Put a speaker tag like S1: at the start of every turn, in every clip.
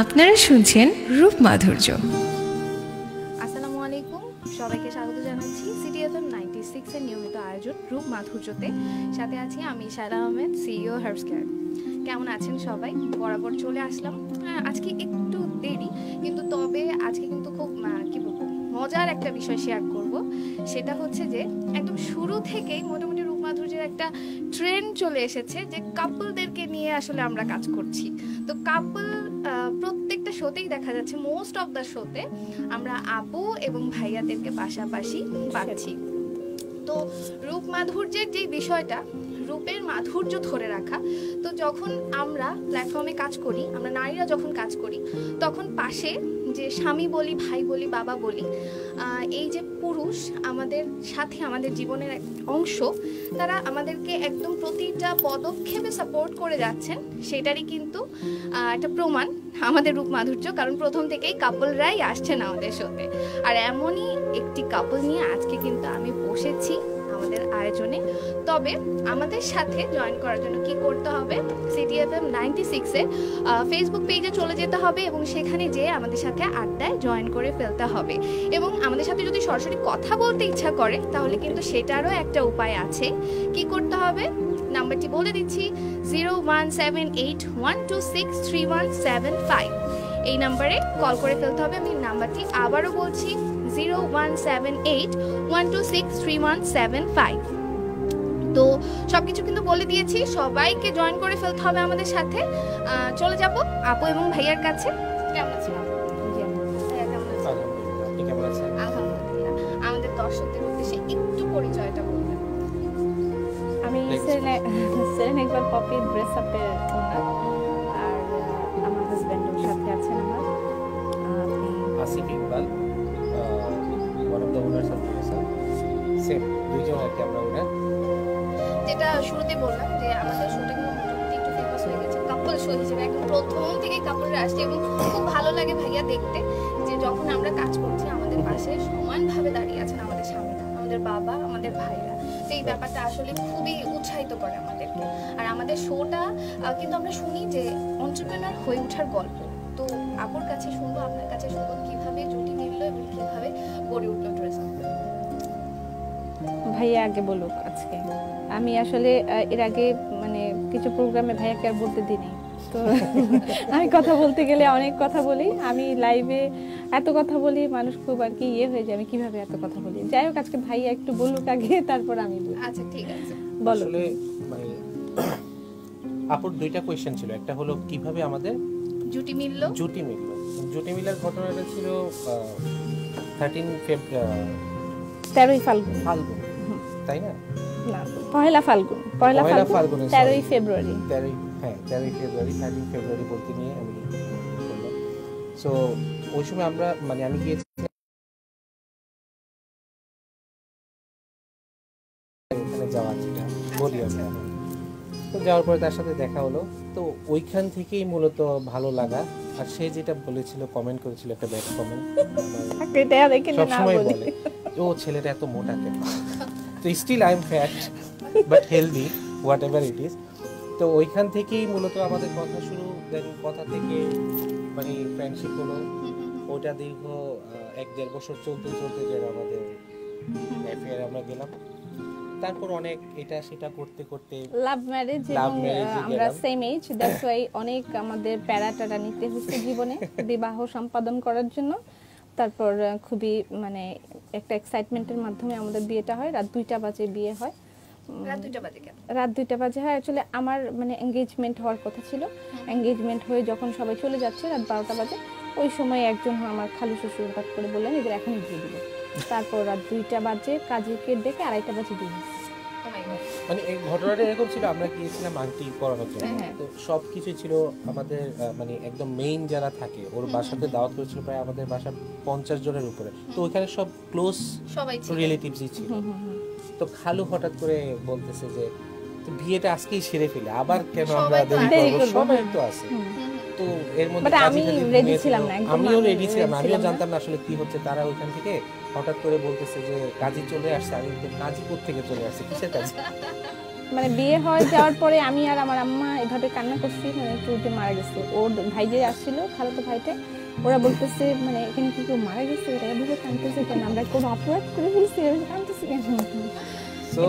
S1: আপনারা শুনছেন রূপ মাধুর্য।
S2: আসসালামু আলাইকুম, সবাইকে স্বাগত জানাচ্ছি সিটি এফএম 96 এর নিয়মিত আয়োজন রূপ মাধুর্যতে। সাথে আছি আমি Saira Ahmed, CEO herbs care. কেমন আছেন সবাই? বরাবর চলে আসলাম। আজকে একটু দেরি, কিন্তু তবে আজকে কিন্তু খুব কি বলবো, মজার একটা বিষয় শেয়ার করব। সেটা হচ্ছে যে একদম শুরু থেকেই মোটামুটি রূপ মাধুর্যের একটা ট্রেন্ড চলে এসেছে যে কাপলদেরকে নিয়ে আসলে আমরা কাজ করছি। তো কাপল প্রত্যেকটা শোতেই দেখা যাচ্ছে, মোস্ট অফ দ্য শোতে আমরা আপু এবং ভাইয়াদেরকে পাশাপাশি পাচ্ছি। তো রূপ মাধুর্যের যে বিষয়টা, রূপের মাধুর্য ধরে রাখা, তো যখন আমরা প্ল্যাটফর্মে কাজ করি, আমরা নারীরা যখন কাজ করি, তখন পাশে যে স্বামী বলি, ভাই বলি, বাবা বলি, এই যে পুরুষ আমাদের সাথে আমাদের জীবনের এক অংশ, তারা আমাদেরকে একদম প্রতিটা পদক্ষেপে সাপোর্ট করে যাচ্ছেন, সেটারই কিন্তু একটা প্রমাণ আমাদের রূপ মাধুর্য। কারণ প্রথম থেকেই কাপলরাই আসছেন আমাদের শোতে। আর এমনই একটি কাপল নিয়ে আজকে কিন্তু আমি বসেছি আমাদের আয়োজনে। তবে আমাদের সাথে জয়েন করার জন্য কি করতে হবে, সিটি এফএম 96 এর ফেসবুক পেজে চলে যেতে হবে এবং সেখানে যেয়ে আমাদের সাথে আড্ডায় জয়েন করে ফেলতে হবে। এবং আমাদের সাথে যদি সরাসরি কথা বলতে ইচ্ছা করে, তাহলে কিন্তু সেটারও একটা উপায় আছে। কি করতে হবে, নাম্বারটি বলে দিচ্ছি, 01781263175। এই নাম্বারে কল করে ফেলতে হবে। আমি নাম্বারটি আবারও বলছি, 01781263175। তো সবকিছু কিন্তু বলে দিয়েছি, সবাইকে জয়েন করে ফেলতে হবে আমাদের সাথে। চলে যাব আপু এবং ভাইয়ার কাছে। কেমন আছেন আপু? আলহামদুলিল্লাহ। আমাদের দর্শকদের উদ্দেশ্যে একটু পরিচয়টা বলবেন।
S3: আমি সেরেন ইকবাল পপি ড্রেস আপের ওনার, আর আমার হাজব্যান্ডের সাথে আছেন আমার আপনি
S4: Asif Iqbal, one of the owners of same দুইজন আর কি আমরা ওনার।
S2: যেটা শুরুতে বললাম যে আমাদের শোটা কিন্তু মোটামুটি একটু ফেমাস হয়ে গেছে কাপল শো হিসেবে। একদম প্রথম থেকে কাপলরা আসছে এবং খুব ভালো লাগে ভাইয়া দেখতে যে যখন আমরা কাজ করছি আমাদের পাশে সমানভাবে দাঁড়িয়ে আছেন আমাদের স্বামীরা, আমাদের বাবা, আমাদের ভাইরা। তো এই ব্যাপারটা আসলে খুবই উৎসাহিত করে আমাদেরকে। আর আমাদের শোটা কিন্তু আমরা শুনি যে এন্টারপ্রেনার হয়ে ওঠার গল্প। তো আপুর কাছে শুনবো, আপনার কাছে শুনবো কিভাবে জুটি মিলল এবং কিভাবে গড়ে উঠলো ড্রেস আপ।
S3: ভাইয়া আগে বলুক আজকে। আমি আসলে এর আগে মানে কিছু প্রোগ্রামে ভাইয়াকে আর বলতে দিই নাই, তো আমি কথা বলতে গেলে অনেক কথা বলি। আমি লাইভে এত কথা বলি, মানুষ খুব আর কি হয়ে যায় আমি কিভাবে এত কথা বলি। যাই হোক, আজকে ভাইয়া একটু বলুক আগে, তারপর আমি বলি।
S2: আচ্ছা ঠিক আছে,
S3: বলো।
S4: আসলে মানে আপুর দুইটা কোশ্চেন ছিল। একটা হলো কিভাবে আমাদের
S2: জুটি মিলল। জুটি
S4: মিলার ঘটনাটা ছিল
S3: 13ই ফাল্গুন,
S4: তাই না?
S3: না, পহেলা ফাল্গুন 13ই ফেব্রুয়ারি।
S4: 13ই ফেব্রুয়ারি বলতে নিয়ে আমি বললাম। সো ওই সময় আমরা মানে আমি গিয়েছি ওখানে যাওয়ার, যেটা বলি আমরা। তো যাওয়ার পরে তার সাথে দেখা হলো। তো ওইখান থেকেই মূলত ভালো লাগা। আর সে যেটা বলেছিল, কমেন্ট করেছিল একটা ব্যাড কমেন্ট, সবসময় বলে ও ছেলেটা এত মোটা কেন। তো still I am fat but healthy, whatever it is. তো ওইখান থেকেই মূলত আমাদের কথা শুরু। দেন কথা থেকে মানে ফ্রেন্ডশিপ হলো। ওটা দীর্ঘ 1-1.5 বছর চলতে যেন আমাদের অ্যাফেয়ার আমরা গেলাম। তারপর অনেক এটা সেটা করতে
S3: লাভ ম্যারেজ, আমরা সেম এজ, দ্যাটস ওয়াই অনেক আমাদের প্যারাটারা নিতে হচ্ছে জীবনে বিবাহ সম্পাদন করার জন্য। তারপর খুবই মানে একটা এক্সাইটমেন্টের মাধ্যমে আমাদের বিয়েটা হয়। রাত 2টা বাজে বিয়ে হয়। রাত 2টা বাজে হয়। অ্যাকচুয়ালি আমার মানে এঙ্গেজমেন্ট হওয়ার কথা ছিল। এঙ্গেজমেন্ট হয়ে যখন সবাই চলে যাচ্ছে রাত 12টা বাজে, ওই সময় একজন আমার খালু শ্বশুর হঠাৎ করে বললেন এদের এখনই বিয়ে দিল। তারপর রাত 2টা বাজে কাজীকে ডেকে 2:30 বাজে বিয়ে হয়েছে।
S4: মানে এই ঘটনাটা এরকম ছিল, আমরা গিয়েছিলাম আংটি পরানোর জন্য। তো সবকিছু ছিল আমাদের মানে একদম মেইন যারা থাকে ওর বাসাতে দাওয়াত করেছিল প্রায় আমাদের বাসা 50 জনের উপরে। তো ওইখানে সব ক্লোজ রিলেটিভসই ছিল। তো খালু হঠাৎ করে বলতেছে যে বিয়েটা আজকেই সেরে ফেলে, আবার কেন আমরা দেরি করব, সবাই তো আছে। তো এর মধ্যে আমিও রেডি ছিলাম, আমিও জানতাম না আসলে কি হচ্ছে। তারা ওইখান থেকে হঠাৎ করে বলতেছে যে কাজী চলে আসছে। আমি তো কাজী কোথা থেকে চলে আসছে, কিসের কাজী?
S3: মানে বিয়ে হয়ে যাওয়ার পরে আমি আর আমার আম্মা এভাবে কান্না করছি, মানে কেউ যে মারা গেছে। ওর ভাই যে আসছিল, খালাতো ভাইটা, ওরা বলতেছে মানে এখানে কি কেউ মারা গেছে, এটা এভাবে কাঁদতেছে কেন, আমরা কোনো অপরাধ করে ফেলছি, কাঁদতেছি কেন।
S4: সো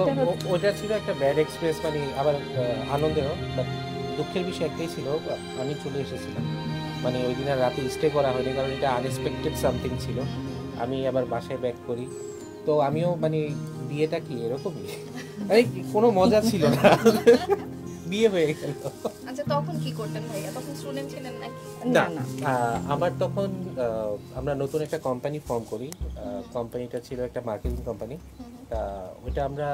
S4: ওটা ছিল একটা ব্যাড এক্সপিরিয়েন্স, মানে আবার আনন্দেরও, বাট দুঃখের বিষয় একটাই ছিল, আমি চলে এসেছিলাম, মানে ওই দিন আর রাতে স্টে করা হয়নি, কারণ এটা আনএক্সপেক্টেড সামথিং ছিল। আমি আবার বাসায় ব্যাক করি, তো আমিও মানে বিয়েটা কি এরকমই, আরে কোনো মজা ছিল না, বিয়ে হয়ে গেল।
S2: আচ্ছা তখন কি করতেন ভাইয়া, তখন স্টুডেন্ট ছিলেন নাকি?
S3: না,
S4: আমার তখন আমরা নতুন একটা কোম্পানি ফর্ম করি, কোম্পানিটা ছিল একটা মার্কেটিং কোম্পানি। ওইটা আমরা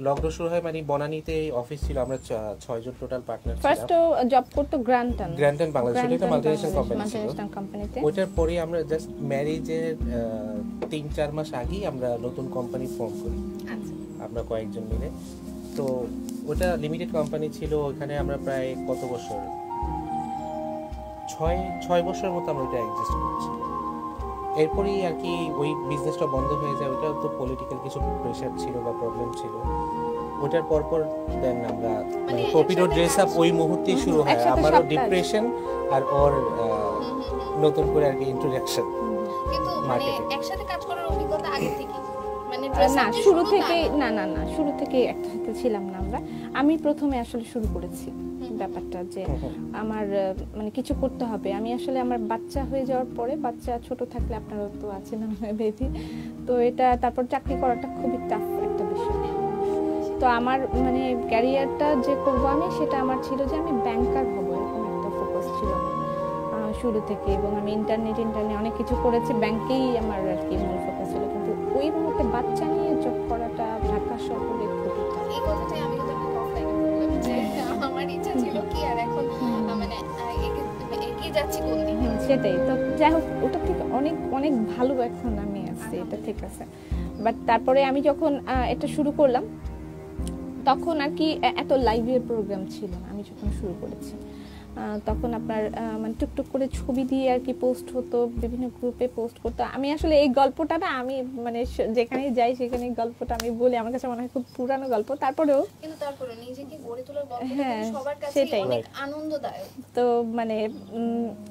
S4: লকডাউন শুরু হয়, মানে বনানীতে অফিস ছিল, আমরা 6 জন টোটাল পার্টনার ছিলাম।
S3: ফার্স্ট জব করতে গ্র্যান্টন
S4: বাংলাদেশ, এটা মাল্টিনেশনাল কোম্পানি ছিল।
S3: মাল্টিনেশনাল কোম্পানিতে।
S4: ওইটার পরে আমরা জাস্ট ম্যারেজের 3-4 মাস আগেই আমরা নতুন কোম্পানি ফর্ম করি,
S2: আচ্ছা
S4: আমরা কয়েকজন মিলে। তো ওটা লিমিটেড কোম্পানি ছিল, ওখানে আমরা প্রায় কত বছর, 6 বছরের মতো আমরা ওটা অ্যাডজাস্ট করছি। এরপরেই আর কি ওই বিজনেসটা বন্ধ হয়ে যায়, ওটা তো পলিটিক্যাল কিছু প্রেশার ছিল বা প্রবলেম ছিল। ওটার পরপর দেন আমরা মানে প্রপিডো ড্রেস আপ ওই মুহূর্তেই শুরু হয়, আমারও ডিপ্রেশন আর ওর নতুন করে আর কি ইন্ট্রোডাকশন।
S2: কিন্তু মানে একসাথে কাজ করার অভিজ্ঞতা আগে থেকে মানে
S3: না শুরু থেকে না শুরু থেকে একসাথে ছিলাম না আমরা। আমি প্রথমে আসলে শুরু করেছি ব্যাপারটা যে আমার মানে কিছু করতে হবে। আমি আসলে আমার বাচ্চা হয়ে যাওয়ার পরে, বাচ্চা ছোট থাকলে আপনারা তো আছেন বেবি, তো এটা তারপর চাকরি করাটা খুবই টাফ একটা বিষয়। তো আমার মানে ক্যারিয়ারটা যে করব আমি, সেটা আমার ছিল যে আমি ব্যাংকার হব, এরকম একটা ফোকাস ছিল আমার শুরু থেকে। এবং আমি ইন্টারনেট অনেক কিছু করেছি, ব্যাংকেই আমার আর কি মূল ফোকাস ছিল। কিন্তু ওই মুহূর্তে বাচ্চা নিয়ে জব করাটা ঢাকা শহরে খুবই টাফ।
S2: এই কথাটাই আমি কিন্তু অফলাইনে বললাম যে আমার ইচ্ছা ছিল কি, আর এখন মানে এগিয়ে যাচ্ছি কোন দিকে।
S3: সেটাই তো, যাই হোক ওটা থেকে অনেক অনেক ভালো এখন আমি আছি, এটা ঠিক আছে। বাট তারপরে আমি যখন এটা শুরু করলাম, তখন আর কি এত লাইভের প্রোগ্রাম ছিল না। আমি যখন শুরু করেছি তখন আপনার মানে টুকটুক করে ছবি দিয়ে আর কি পোস্ট হতো, বিভিন্ন গ্রুপে পোস্ট করতো। আমি আসলে এই গল্পটা না, আমি মানে যেখানেই যাই সেখানে গল্পটা আমি বলি, আমার কাছে মনে হয় খুব পুরানো গল্প, তারপরেও
S2: কিন্তু তারপরে নিজেকে গড়ে তোলার গল্পটা
S3: হ্যাঁ,
S2: সবার কাছে
S3: সেটাই।
S2: অনেক আনন্দদায়ক।
S3: তো মানে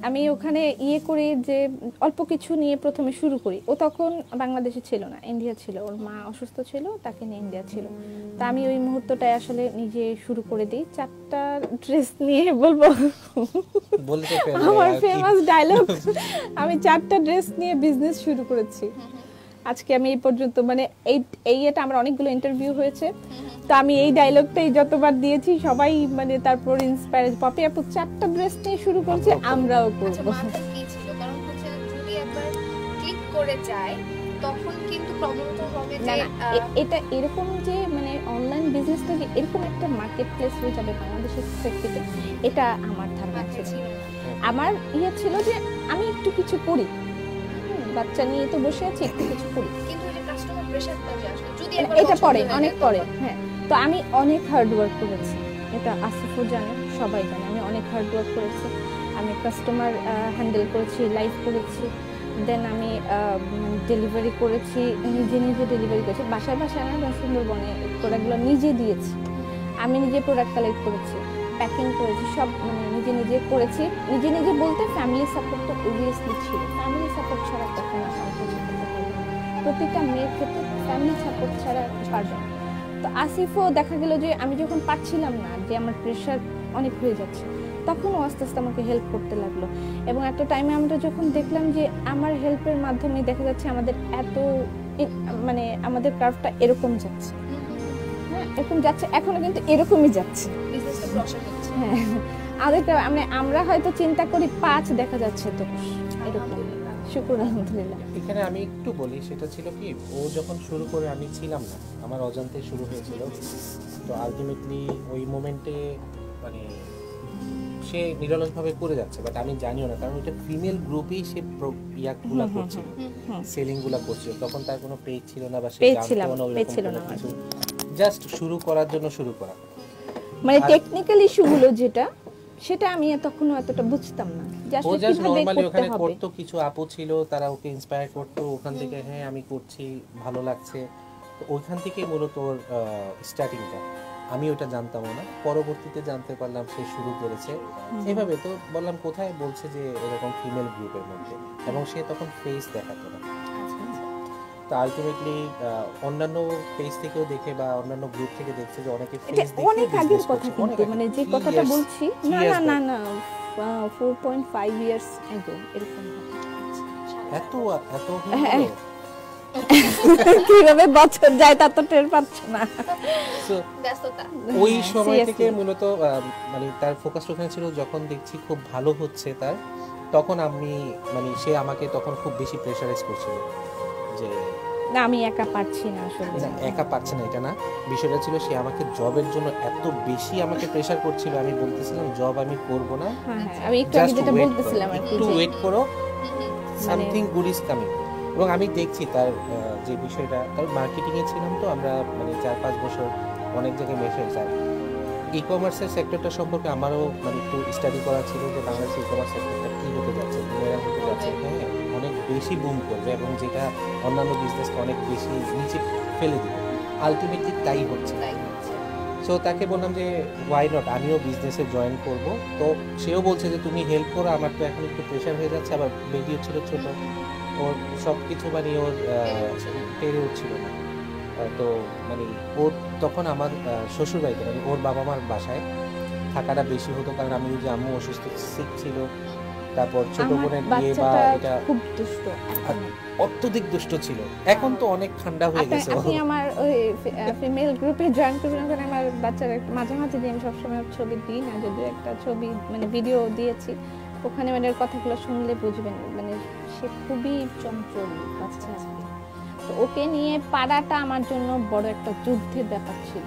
S3: আমি ওখানে করে যে অল্প কিছু নিয়ে প্রথমে শুরু করি। ও তখন বাংলাদেশে ছিল না, ইন্ডিয়া ছিল, ওর মা অসুস্থ ছিল, তাকে নিয়ে ইন্ডিয়া ছিল। তা আমি ওই মুহূর্তটায় আসলে নিজে শুরু করে দিই, 4টা ড্রেস নিয়ে বলবো আমার ফেমাস ডায়লগ, আমি 4টা ড্রেস নিয়ে বিজনেস শুরু করেছি। আজকে আমি এই পর্যন্ত মানে এটা আমার অনেকগুলো ইন্টারভিউ হয়েছে, তো আমি এই ডায়লগটাই যতবার দিয়েছি সবাই মানে তারপর ইন্সপায়ার, পপি আপু 4টা ড্রেস নিয়ে শুরু করছে, আমরাও
S2: আচ্ছা
S3: করব।
S2: মাথা কি ছিল, কারণ হচ্ছে যদি একবার ক্লিক করে যায় তখন কিন্তু প্রবলেমটা হবে যে
S3: এটা এরকম যে মানে অনলাইন বিজনেস থেকে এরকম একটা মার্কেট প্লেস হয়ে যাবে বাংলাদেশের সেক্টরে, এটা আমার ধারণা ছিল। আমার ছিল যে আমি একটু কিছু করি, বাচ্চা নিয়ে তো বসে আছি, একটু কিছু করি।
S2: কিন্তু এই কাস্টমার প্রেসারটা যে আসলে যদি
S3: এটা পরে, অনেক পরে। হ্যাঁ, তো আমি অনেক হার্ড ওয়ার্ক করেছি, এটা আসিফও জানে, সবাই জানে আমি অনেক হার্ড ওয়ার্ক করেছি। আমি কাস্টমার হ্যান্ডেল করেছি, লাইভ করেছি, দেন আমি ডেলিভারি করেছি, নিজে ডেলিভারি করেছি, বাসায় না, সুন্দরবনে প্রোডাক্টগুলো নিজে দিয়েছি, আমি নিজে প্রোডাক্ট কালেক্ট করেছি, প্যাকিং করেছি, সব মানে নিজে করেছি। নিজে বলতে ফ্যামিলি সাপোর্ট তো অবভিয়াসলি ছিল, ফ্যামিলি সাপোর্ট ছাড়া কখনো আমি কিছু করতে পারবো না। প্রত্যেকটা মেয়ের ক্ষেত্রে ফ্যামিলি সাপোর্ট ছাড়া পারবে না। তো আসিফও দেখা গেল যে আমি যখন পারছিলাম না, যে আমার প্রেশার অনেক হয়ে যাচ্ছে, তখন ও আস্তে আস্তে আমাকে হেল্প করতে লাগলো। এবং একটা টাইমে আমরা যখন দেখলাম যে আমার হেল্পের মাধ্যমে দেখা যাচ্ছে আমাদের এত মানে আমাদের কার্ভটা এরকম যাচ্ছে, হ্যাঁ এরকম যাচ্ছে, এখনো কিন্তু এরকমই যাচ্ছে,
S2: বিজনেসটা প্রসার হচ্ছে।
S3: হ্যাঁ আমাদেরটা মানে আমরা হয়তো চিন্তা করি 5, দেখা যাচ্ছে 10, এরকম। শুকর আলহামদুলিল্লাহ।
S4: এখানে আমি একটু বলি, সেটা ছিল কি, ও যখন শুরু করে আমি ছিলাম না, আমার অজান্তে শুরু হয়েছিল। তো আলটিমেটলি ওই মোমেন্টে মানে সে নিরলসভাবে করে যাচ্ছে, বাট আমি জানিও না, কারণ এটা ফিমেল গ্রুপেই সে ইয়াগুলা করছিল, সেলিংগুলা করছিল। তখন তার কোনো পেজ ছিল না, বা সে জানতো না ওরকম কিছু, জাস্ট শুরু করার জন্য শুরু করা।
S3: মানে টেকনিক্যাল ইস্যুগুলো যেটা, সেটা আমি তখনও এতটা বুঝতাম না।
S4: ও জাস্ট নরমালি ওখানে করতো, কিছু আপু ছিল তারা ওকে ইন্সপায়ার করতো, ওখান থেকে হ্যাঁ আমি করছি, ভালো লাগছে, তো ওইখান থেকেই মূলত ওর স্টার্টিংটা। আমি ওটা জানতামও না, পরবর্তীতে জানতে পারলাম সে শুরু করেছে এভাবে। তো বললাম কোথায়, বলছে যে এরকম ফিমেল গ্রুপের মধ্যে, এবং সে তখন ফেস দেখাতো না। তো আলটিমেটলি অন্যান্য পেজ থেকেও দেখে বা অন্যান্য গ্রুপ থেকে দেখছে যে অনেকে
S3: এটা
S4: ফেস দেখে
S3: অনেক আগের কথা, কিন্তু মানে যে কথাটা বলছি, না না না না 4.5 ইয়ার্স ago এরকম
S4: এত এত
S3: কিভাবে বছর যায় তা তো টের পাচ্ছ না।
S2: ব্যস্ততা
S4: ওই সময় থেকে মূলত মানে তার ফোকাস ওখানে ছিল। যখন দেখছি খুব ভালো হচ্ছে তার, তখন আমি মানে সে আমাকে তখন খুব বেশি প্রেসারাইজ করছিল যে
S3: না আমি একা পারছি না আসলে।
S4: না, একা পারছে না এটা না, বিষয়টা ছিল সে আমাকে জবের জন্য এত বেশি আমাকে প্রেসার করছিল। আমি বলতেছিলাম জব আমি করব না,
S3: হ্যাঁ হ্যাঁ আমি একটু আগে যেটা বলতেছিলাম আর কি,
S4: একটু ওয়েট করো, সামথিং গুড ইজ কামিং। এবং আমি দেখছি তার যে বিষয়টা, কারণ মার্কেটিং এ ছিলাম তো আমরা, মানে 4-5 বছর অনেক জায়গায় মেশে যায়। ই কমার্সের সেক্টরটা সম্পর্কে আমারও মানে একটু স্টাডি করা ছিল যে বাংলাদেশের ই কমার্স সেক্টরটা কী হতে যাচ্ছে, মেয়েরা হতে যাচ্ছে, হ্যাঁ অনেক বেশি বুম করবে এবং যেটা অন্যান্য বিজনেসকে অনেক বেশি নিচে ফেলে দিবে। আলটিমেটলি তাই হচ্ছে। সো তাকে বললাম যে ওয়াই নট, আমিও বিজনেসে জয়েন করব। তো সেও বলছে যে তুমি হেল্প করো, আমার তো এখন একটু প্রেশার হয়ে যাচ্ছে, আবার বেবিও ছিল ছোট, ওর সব কিছু মানে ওর পেরে উঠছিল না। তো মানে ওর তখন আমার শ্বশুর বাড়িতে মানে ওর বাবা মার বাসায় থাকাটা বেশি হতো, কারণ আমি যে আম্মু অসুস্থ সিক ছিল, তারপর ছোট বোনের বিয়ে বা এটা
S3: খুব দুষ্ট,
S4: অত্যধিক দুষ্ট ছিল। এখন তো অনেক ঠান্ডা হয়ে গেছে।
S3: আপনি আমার ওই ফিমেল গ্রুপে জয়েন করবেন, কারণ আমার বাচ্চার মাঝে মাঝে দিয়ে আমি সবসময় ছবি দিই না, যদিও একটা ছবি মানে ভিডিও দিয়েছি, ওখানে মানে ওর কথাগুলো শুনলে বুঝবেন, মানে সে খুবই চঞ্চল বাচ্চা। তো ওকে নিয়ে পাড়াটা আমার জন্য বড় একটা যুদ্ধের ব্যাপার ছিল।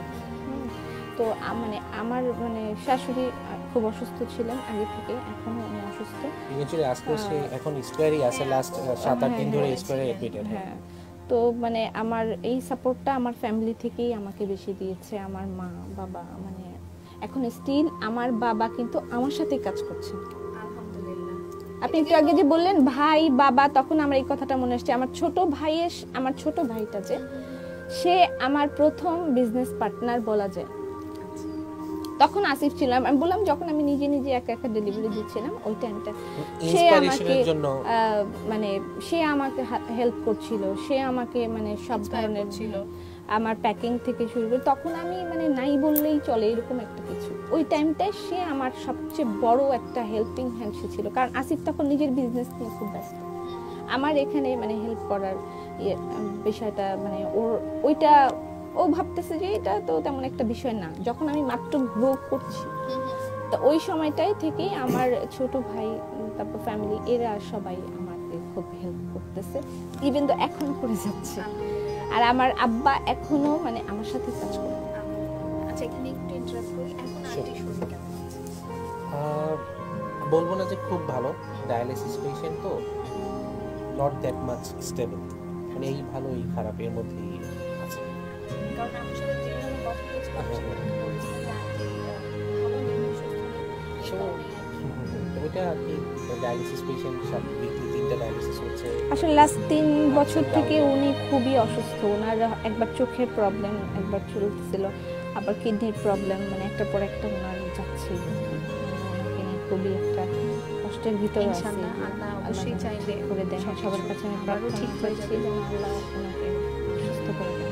S3: তো মানে আমার মানে শাশুড়ি খুব অসুস্থ ছিলেন আগে থেকে, এখনো উনি অসুস্থ।
S4: ইভেন্চুয়ালি আজকে সে এখন স্কয়ারই আছে, লাস্ট 7-8 দিন ধরে স্কয়ারে অ্যাডমিটেড।
S3: হ্যাঁ, তো মানে আমার এই সাপোর্টটা আমার ফ্যামিলি থেকেই আমাকে বেশি দিয়েছে, আমার মা বাবা। মানে এখন স্টিল আমার বাবা কিন্তু আমার সাথেই কাজ করছেন। আপনি একটু আগে যে বললেন ভাই বাবা, তখন আমার এই কথাটা মনে আসছে। আমার ছোট ভাইটা যে, সে আমার প্রথম বিজনেস পার্টনার বলা যায়। তখন আসিফ ছিল, আমি বললাম যখন আমি নিজে নিজে একা একা ডেলিভারি দিচ্ছিলাম ওই টাইমটা, সে আমাকে মানে সে আমাকে হেল্প করছিল, সে আমাকে মানে সব ধরনের ছিল, আমার প্যাকিং থেকে শুরু করে, তখন আমি মানে নাই বললেই চলে এরকম একটা কিছু। ওই টাইমটায় সে আমার সবচেয়ে বড় একটা হেল্পিং হ্যান্ড ছিল, কারণ আসিফ তখন নিজের বিজনেস নিয়ে খুব ব্যস্ত। আমার এখানে মানে হেল্প করার বিষয়টা মানে ওইটা ও ভাবতেছে যে এটা তো তেমন একটা বিষয় না, যখন আমি মাত্র গ্রো করছি। তো ওই সময়টাই থেকেই আমার ছোট ভাই, তারপর ফ্যামিলি, এরা সবাই আমাকে খুব হেল্প করতেছে, ইভেন তো এখন করে যাচ্ছে। আর আমার আব্বা এখনো মানে আমার সাথে কাজ করে।
S2: আচ্ছা, এখানে একটু ইন্টারাপ্ট করি, এখন আন্টি শরীর কেমন আছে?
S4: বলবো না যে খুব ভালো, ডায়ালিসিস পেশেন্ট তো, নট দ্যাট মাচ স্টেবল, মানে এই ভালো এই খারাপ এর মধ্যেই আছে।
S2: কারণ আমার সাথে যেভাবে কথা বলছিলাম
S4: ওইটা আর কি, ডায়ালিসিস পেশেন্ট সব উইকলি 3টা ডায়ালিসিস হচ্ছে।
S3: আসলে লাস্ট 3 বছর থেকে উনি খুবই অসুস্থ। ওনার একবার চোখের প্রবলেম একবার চলতেছিল, আবার কিডনির প্রবলেম, মানে একটা পর একটা ওনার যাচ্ছে। খুবই একটা কষ্টের ভিতরে আছে।
S2: আল্লাহ অবশ্যই চাইলে
S3: করে দেন, সবার কাছে আমি প্রার্থনা ঠিক করছি যেন আল্লাহ ওনাকে সুস্থ করে দেন।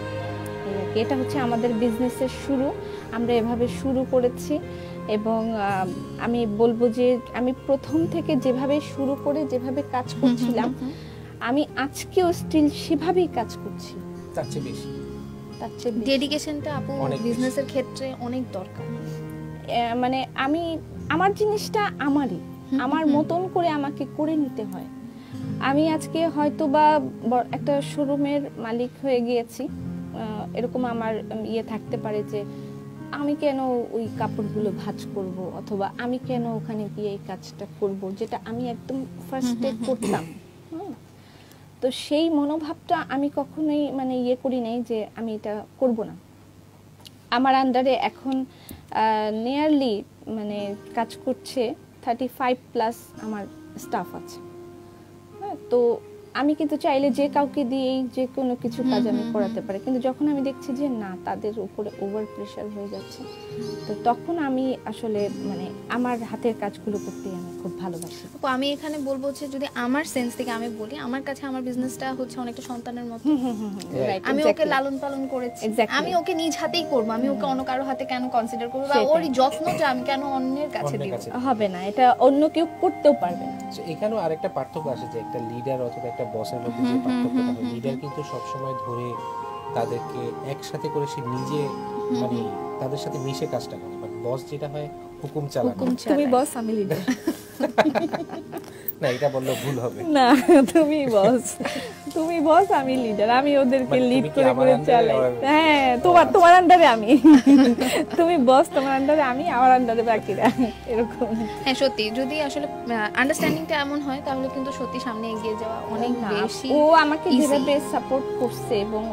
S3: এটা হচ্ছে আমাদের বিজনেসের শুরু, আমরা এভাবে শুরু করেছি। এবং আমি বলবো যে আমি প্রথম থেকে যেভাবে শুরু করে যেভাবে কাজ করছিলাম, আমি আজকেও স্টিল সেভাবেই কাজ করছি,
S4: তার চেয়ে বেশি।
S2: ডেডিকেশনটা আপু বিজনেসের ক্ষেত্রে অনেক দরকার।
S3: মানে আমি আমার জিনিসটা আমারই, আমার মতন করে আমাকে করে নিতে হয়। আমি আজকে হয়তো বা একটা শোরুমের মালিক হয়ে গিয়েছি, এরকম আমার ইয়ে থাকতে পারে যে আমি কেন ওই কাপড়গুলো ভাঁজ করব, অথবা আমি কেন ওখানে গিয়ে এই কাজটা করব, যেটা আমি একদম ফার্স্টে করতাম। তো সেই মনোভাবটা আমি কখনোই মানে ইয়ে করি নাই যে আমি এটা করব না। আমার আন্ডারে এখন নিয়ারলি মানে কাজ করছে 35+ আমার স্টাফ আছে। তো আমি কিন্তু চাইলে যে কাউকে দিয়েই যে কোনো কিছু কাজ আমি করাতে পারি, কিন্তু যখন আমি দেখছি যে না তাদের উপরে ওভার প্রেশার হয়ে যাচ্ছে, তো তখন আমি আসলে মানে আমার হাতের কাজগুলো করতে আমি খুব ভালোবাসি।
S2: আপু আমি এখানে বলবো যে যদি আমার সেন্স থেকে আমি বলি, আমার কাছে আমার বিজনেসটা হচ্ছে অনেকটা সন্তানের মতো। আমি ওকে লালন পালন করেছি, আমি ওকে নিজ হাতেই করব, আমি ওকে অন্য কারো হাতে কেন কনসিডার করব, বা ওর যত্নটা আমি কেন অন্যের কাছে দিব?
S3: হবে না, এটা অন্য কেউ করতেও পারবে না।
S4: এখানেও আরেকটা পার্থক্য আসে যে একটা লিডার অথবা একটা বসের মধ্যে যে পার্থক্যটা হয়, লিডার কিন্তু সবসময় ধরে তাদেরকে একসাথে করে সে নিজে মানে তাদের সাথে মিশে কাজটা করে, বাট বস যেটা হয় হুকুম চালানো।
S3: তুমি বস আমি লিডার।
S4: না এটা বললে ভুল হবে।
S3: না তুমি বস আমি লিডার, আমি ওদেরকে লিড করে করে চালাই। হ্যাঁ তোমার আন্ডারে আমি, তুমি বস তোমার আন্ডারে আমি, আমার আন্ডারে বাকিরা, এরকম।
S2: হ্যাঁ সত্যি যদি আসলে আন্ডারস্ট্যান্ডিংটা এমন হয় তাহলে কিন্তু সত্যি সামনে এগিয়ে যাওয়া অনেক বেশি।
S3: ও আমাকে যেভাবে সাপোর্ট করছে এবং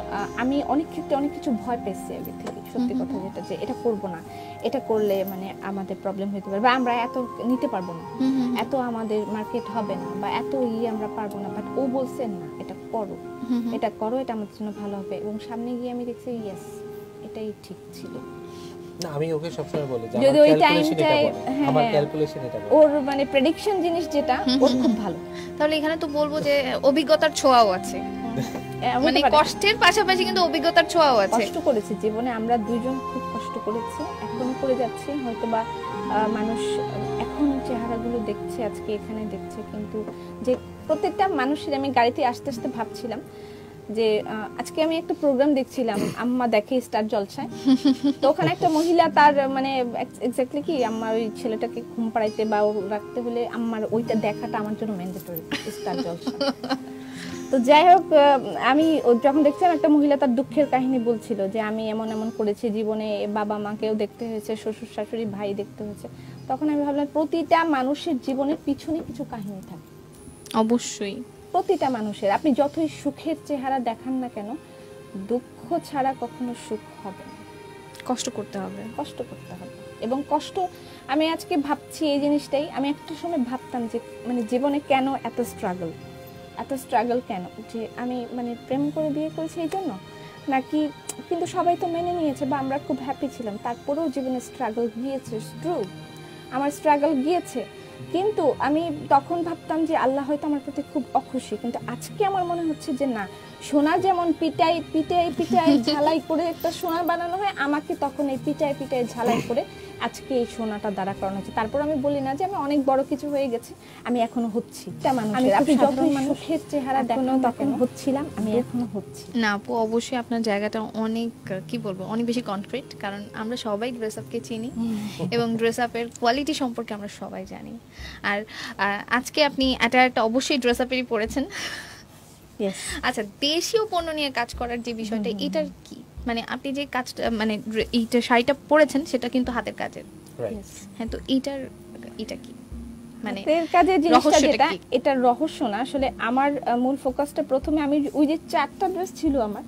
S3: আমি অনেক ক্ষেত্রে অনেক কিছু ভয় পেয়েছি আগে থেকে, সত্যি কথা যেটা যে এটা করব না, এটা করলে মানে আমাদের প্রবলেম হতে পারে, বা আমরা এত নিতে পারবো না, এত আমাদের মার্কেট হবে না, বা এত আমরা পারবো না। বাট ও বলছে না এটা করো, এটা করো, এটা আমাদের জন্য ভালো হবে। এবং সামনে গিয়ে আমি দেখছি ইয়েস এটাই ঠিক ছিল।
S4: না আমি ওকে সবসময় বলি যে
S3: যদি ওই টাইমটায়
S4: আমার ক্যালকুলেশন এটা বলে,
S3: ওর মানে প্রেডিকশন জিনিস যেটা ওর খুব ভালো।
S2: তাহলে এখানে তো বলবো যে অভিজ্ঞতার ছোঁয়াও আছে, মানে কষ্টের পাশাপাশি কিন্তু অভিজ্ঞতার ছোঁয়াও আছে।
S3: কষ্ট করেছি জীবনে, আমরা দুইজন খুব কষ্ট করেছি, এখনো করে যাচ্ছি। হয়তোবা মানুষ এখন চেহারাগুলো দেখছে, আজকে এখানে দেখছে, কিন্তু যে প্রত্যেকটা মানুষের, আমি গাড়িতে আসতে আসতে ভাবছিলাম যে আজকে আমি একটা প্রোগ্রাম দেখছিলাম, আম্মা দেখে স্টার জলসায়, তো ওখানে একটা মহিলা তার মানে এক্স্যাক্টলি কি আম্মার ওই ছেলেটাকে ঘুম পাড়াইতে বা রাখতে হলে আম্মার ওইটা দেখাটা আমার জন্য ম্যান্ডেটরি, স্টার জলসা। তো যাই হোক, আমি যখন দেখছিলাম একটা মহিলা তার দুঃখের কাহিনী বলছিল যে আমি এমন এমন করেছি জীবনে, বাবা মাকেও দেখতে হয়েছে, শ্বশুর শাশুড়ি ভাই দেখতে হয়েছে, তখন আমি ভাবলাম প্রতিটা মানুষের জীবনের পিছনে কিছু কাহিনী থাকে।
S2: অবশ্যই
S3: প্রতিটা মানুষের, আপনি যতই সুখের চেহারা দেখান না কেন, দুঃখ ছাড়া কখনো সুখ হবে না।
S2: কষ্ট করতে হবে,
S3: কষ্ট করতে হবে। এবং কষ্ট, আমি আজকে ভাবছি এই জিনিসটাই, আমি একটা সময় ভাবতাম যে মানে জীবনে কেন এত স্ট্রাগল কেন, যে আমি মানে প্রেম করে বিয়ে করেছি এই জন্য নাকি, কিন্তু সবাই তো মেনে নিয়েছে বা আমরা খুব হ্যাপি ছিলাম, তারপরেও জীবনে স্ট্রাগল গিয়েছে, ট্রু আমার স্ট্রাগল গিয়েছে। কিন্তু আমি তখন ভাবতাম যে আল্লাহ হয়তো আমার প্রতি খুব অখুশি, কিন্তু আজকে আমার মনে হচ্ছে যে না, সোনা যেমন পিটাই ঝালাই করে একটা সোনা বানানো হয়, আমাকে তখন এই পিটাই ঝালাই করে আজকে এই সোনাটা দাঁড়া করানো হচ্ছে। তারপর আমি বলি না যে আমি অনেক বড় কিছু হয়ে গেছে, আমি এখনো হচ্ছি। আপনি যত মানুষের চেহারা দেখো তখন হচ্ছিলাম, আমি এখনো হচ্ছি।
S2: না আপু অবশ্যই আপনার জায়গাটা অনেক কি বলবো অনেক বেশি কনক্রিট, কারণ আমরা সবাই ড্রেস আপকে চিনি এবং ড্রেস আপের কোয়ালিটি সম্পর্কে আমরা সবাই জানি। আর আজকে আপনি একটা অবশ্যই ড্রেস আপেরই পরেছেন। আচ্ছা, দেশীয় পণ্য নিয়ে কাজ করার যে বিষয়টা, এটার কি মানে আপনি যে কাজটা মানে এইটা শাড়িটা পরেছেন সেটা কিন্তু হাতের কাজের, হ্যাঁ, তো এটা কি মানে
S3: হাতের কাজের জিনিসটা যেটা, এটা রহস্য না আসলে। আমার মূল ফোকাসটা প্রথমে আমি ওই যে 4টা ড্রেস ছিল আমার,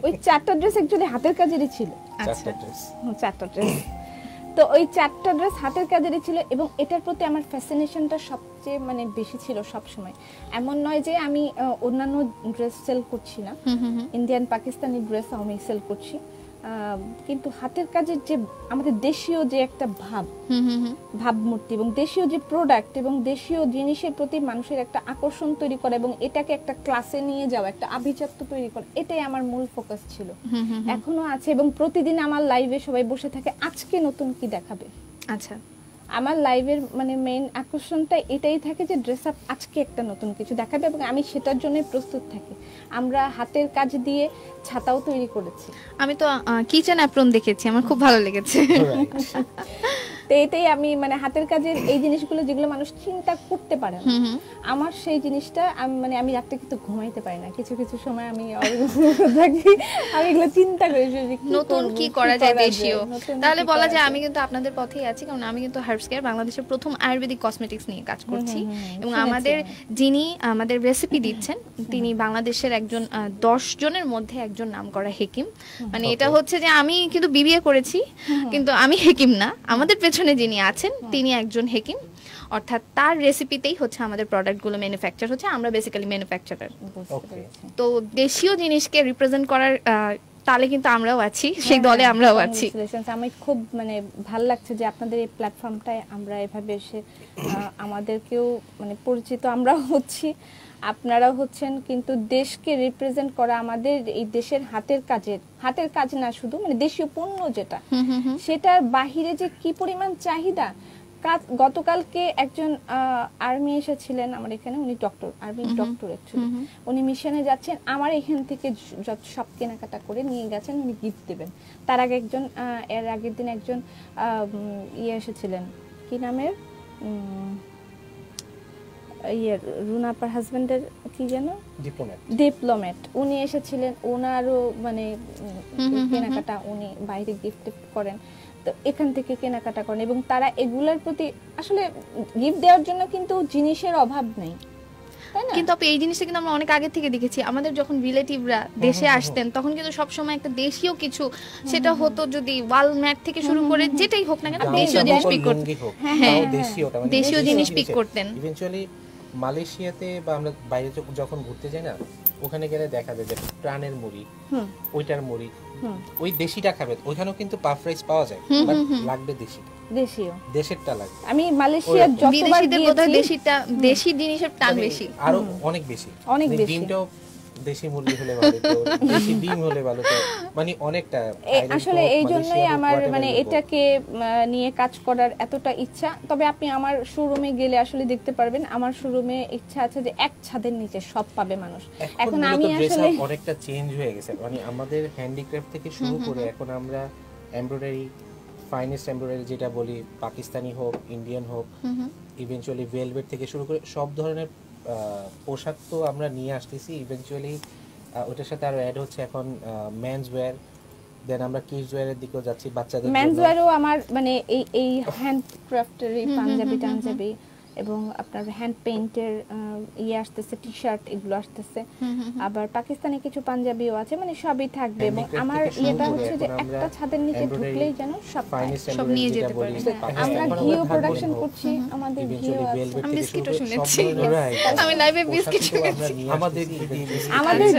S3: ওই 4টা ড্রেস অ্যাকচুয়ালি হাতের কাজেরই ছিল।
S2: আচ্ছা
S3: 4টা ড্রেস, তো ওই 4টা ড্রেস হাতের কাজেরই ছিল এবং এটার প্রতি আমার ফ্যাসিনেশনটা সবচেয়ে মানে বেশি ছিল সব সময়। এমন নয় যে আমি অন্যান্য ড্রেস সেল করছি না, ইন্ডিয়ান পাকিস্তানি ড্রেস আমি সেল করছি, কিন্তু হাতের কাজের যে আমাদের দেশীয় যে একটা ভাবমূর্তি এবং দেশীয় যে প্রোডাক্ট এবং দেশীয় জিনিসের প্রতি মানুষের একটা আকর্ষণ তৈরি করা এবং এটাকে একটা ক্লাসে নিয়ে যাওয়া, একটা আভিজাত্য তৈরি করা, এটাই আমার মূল ফোকাস ছিল, এখনো আছে। এবং প্রতিদিন আমার লাইভে সবাই বসে থাকে আজকে নতুন কি দেখাবে।
S2: আচ্ছা,
S3: আমার লাইভের মানে মেইন আকর্ষণটা এটাই থাকে যে ড্রেস আপ আজকে একটা নতুন কিছু দেখাবে এবং আমি সেটার জন্যই প্রস্তুত থাকি। আমরা হাতের কাজ দিয়ে ছাতাও তৈরি করেছি।
S2: আমি তো কিচেন অ্যাপ্রন দেখেছি, আমার খুব ভালো লেগেছে।
S3: তো এটাই আমি মানে হাতের কাজের এই জিনিসগুলো যেগুলো মানুষ চিন্তা করতে পারে না, আমার সেই জিনিসটা মানে আমি রাতে কিন্তু ঘুমাইতে পারি না, কিছু কিছু সময় আমি থাকি, আমি এগুলো চিন্তা করি
S2: নতুন কি করা যায় দেশীয়। তাহলে বলা যায় আমি কিন্তু আপনাদের পথেই আছি, কারণ আমি কিন্তু হার্বস কেয়ার বাংলাদেশের প্রথম আয়ুর্বেদিক কসমেটিক্স নিয়ে কাজ করছি এবং যিনি আমাদের রেসিপি দিচ্ছেন তিনি বাংলাদেশের একজন 10 জনের মধ্যে একজন নামকরা হেকিম। মানে এটা হচ্ছে যে আমি কিন্তু বিবিএ করেছি কিন্তু আমি হেকিম না, আমাদের পেছনে যিনি আছেন তিনি একজন হেকিম। অর্থাৎ তার রেসিপিতেই হচ্ছে আমাদের প্রোডাক্টগুলো ম্যানুফ্যাকচার হচ্ছে, আমরা বেসিক্যালি ম্যানুফ্যাকচারার।
S4: ওকে।
S2: তো দেশীয় জিনিসকে রিপ্রেজেন্ট করার তাহলে কিন্তু আমরাও আছি, সেই দলে আমরাও আছি।
S3: আমি খুব মানে ভাল লাগছে যে আপনাদের এই প্ল্যাটফর্মটায় আমরা এভাবে এসে আমাদেরকেও মানে পরিচিত আমরাও হচ্ছি, আপনারাও হচ্ছেন, কিন্তু দেশকে রিপ্রেজেন্ট করা আমাদের এই দেশের হাতের কাজ না শুধু মানে দেশীয় পণ্য যেটা, সেটার বাহিরে যে কি পরিমাণ চাহিদা। গতকালকে একজন আর্মি এসেছিলেন আমার এখানে, উনি আর্মি ডক্টর অ্যাকচুয়ালি, উনি মিশনে যাচ্ছেন, আমার এখান থেকে সব কেনাকাটা করে নিয়ে গেছেন, উনি গিফট দেবেন। তার আগে এর আগের দিন একজন এসেছিলেন, কি নামের রুনাপার হাজবেন্ডের কি যেন, ডিপ্লোম্যাট, উনি এসেছিলেন, ওনারও মানে কেনাকাটা উনি বাইরে গিফট করেন, তো এখান থেকে কেনাকাটা করেন, এবং তারা এগুলার প্রতি আসলে গিফট দেওয়ার জন্য কিন্তু জিনিসের অভাব নেই,
S2: কিন্তু আপনি এই জিনিসটা কিন্তু আমরা অনেক আগে থেকে দেখেছি। আমাদের যখন রিলেটিভরা দেশে আসতেন তখন কিন্তু সবসময় একটা দেশীয় কিছু, সেটা হতো যদি ওয়াল ম্যাট থেকে শুরু করে যেটাই হোক না কেন দেশীয় জিনিস পিক করতেন। হ্যাঁ, দেশীয় জিনিস পিক করতেন।
S4: ইভেন্চুয়ালি মালয়েশিয়াতে বা আমরা বাইরে যখন ঘুরতে যাই না, ওখানে গেলে দেখা যায় যে প্রাণের মুড়ি, ওইটার মুড়ি, ওই দেশিটা খাবে, ওইখানেও কিন্তু পাফ রাইস পাওয়া যায়, বাট লাগবে দেশীয়, দেশেরটা লাগবে।
S3: আমি মালয়েশিয়ার যতবার গিয়েছি
S2: দেশি জিনিসের টান বেশি,
S4: আরো অনেক বেশি। ডিমটাও দেশি মুরগি হলে ভালো তো, দেশি ডিম হলে ভালো তো, মানে অনেকটা।
S3: আসলে এই জন্যই আমার মানে এটাকে নিয়ে কাজ করার এতটা ইচ্ছা। তবে আপনি আমার শোরুমে গেলে আসলে দেখতে পারবেন, আমার শোরুমে ইচ্ছা আছে যে এক ছাদের নিচে সব পাবে মানুষ। এখন আমি আসলে
S4: অনেকটা চেঞ্জ হয়ে গেছে, মানে আমাদের হ্যান্ডিক্রাফট থেকে শুরু করে এখন আমরা এমব্রয়ডারি, ফাইনেস্ট এমব্রয়ডারি যেটা বলি, পাকিস্তানি হোক, ইন্ডিয়ান হোক, ইভেন্চুয়ালি ভেলভেট থেকে শুরু করে সব ধরনের পোশাক তো আমরা নিয়ে আসতেছি। ইভেন্চুয়ালি ওটার সাথে আরো অ্যাড হচ্ছে এখন মেন্স ওয়্যার, দেন আমরা কিডস ওয়্যারের দিকেও যাচ্ছি, বাচ্চাদের
S3: মেন্স ওয়্যারও আমার মানে এই হ্যান্ডক্রাফটের পাঞ্জাবি টাঞ্জাবি এবং আপনার হ্যান্ড পেইন্টের আসতেছে, টি শার্ট এগুলো আসতেছে, আবার পাকিস্তানি কিছু পাঞ্জাবিও আছে, মানে সবই থাকবে। এবং আমার এটা হচ্ছে যে একটা ছাদের নিচে ঢুকলেই যেন সব নিয়ে যেতে পারি। আমরা ঘিও প্রোডাকশন করছি, আমাদের ঘিও আছে,
S2: আমি বিস্কিটও শুনেছি, আমি লাইভে বিস্কিট শুনেছি,
S3: আমাদের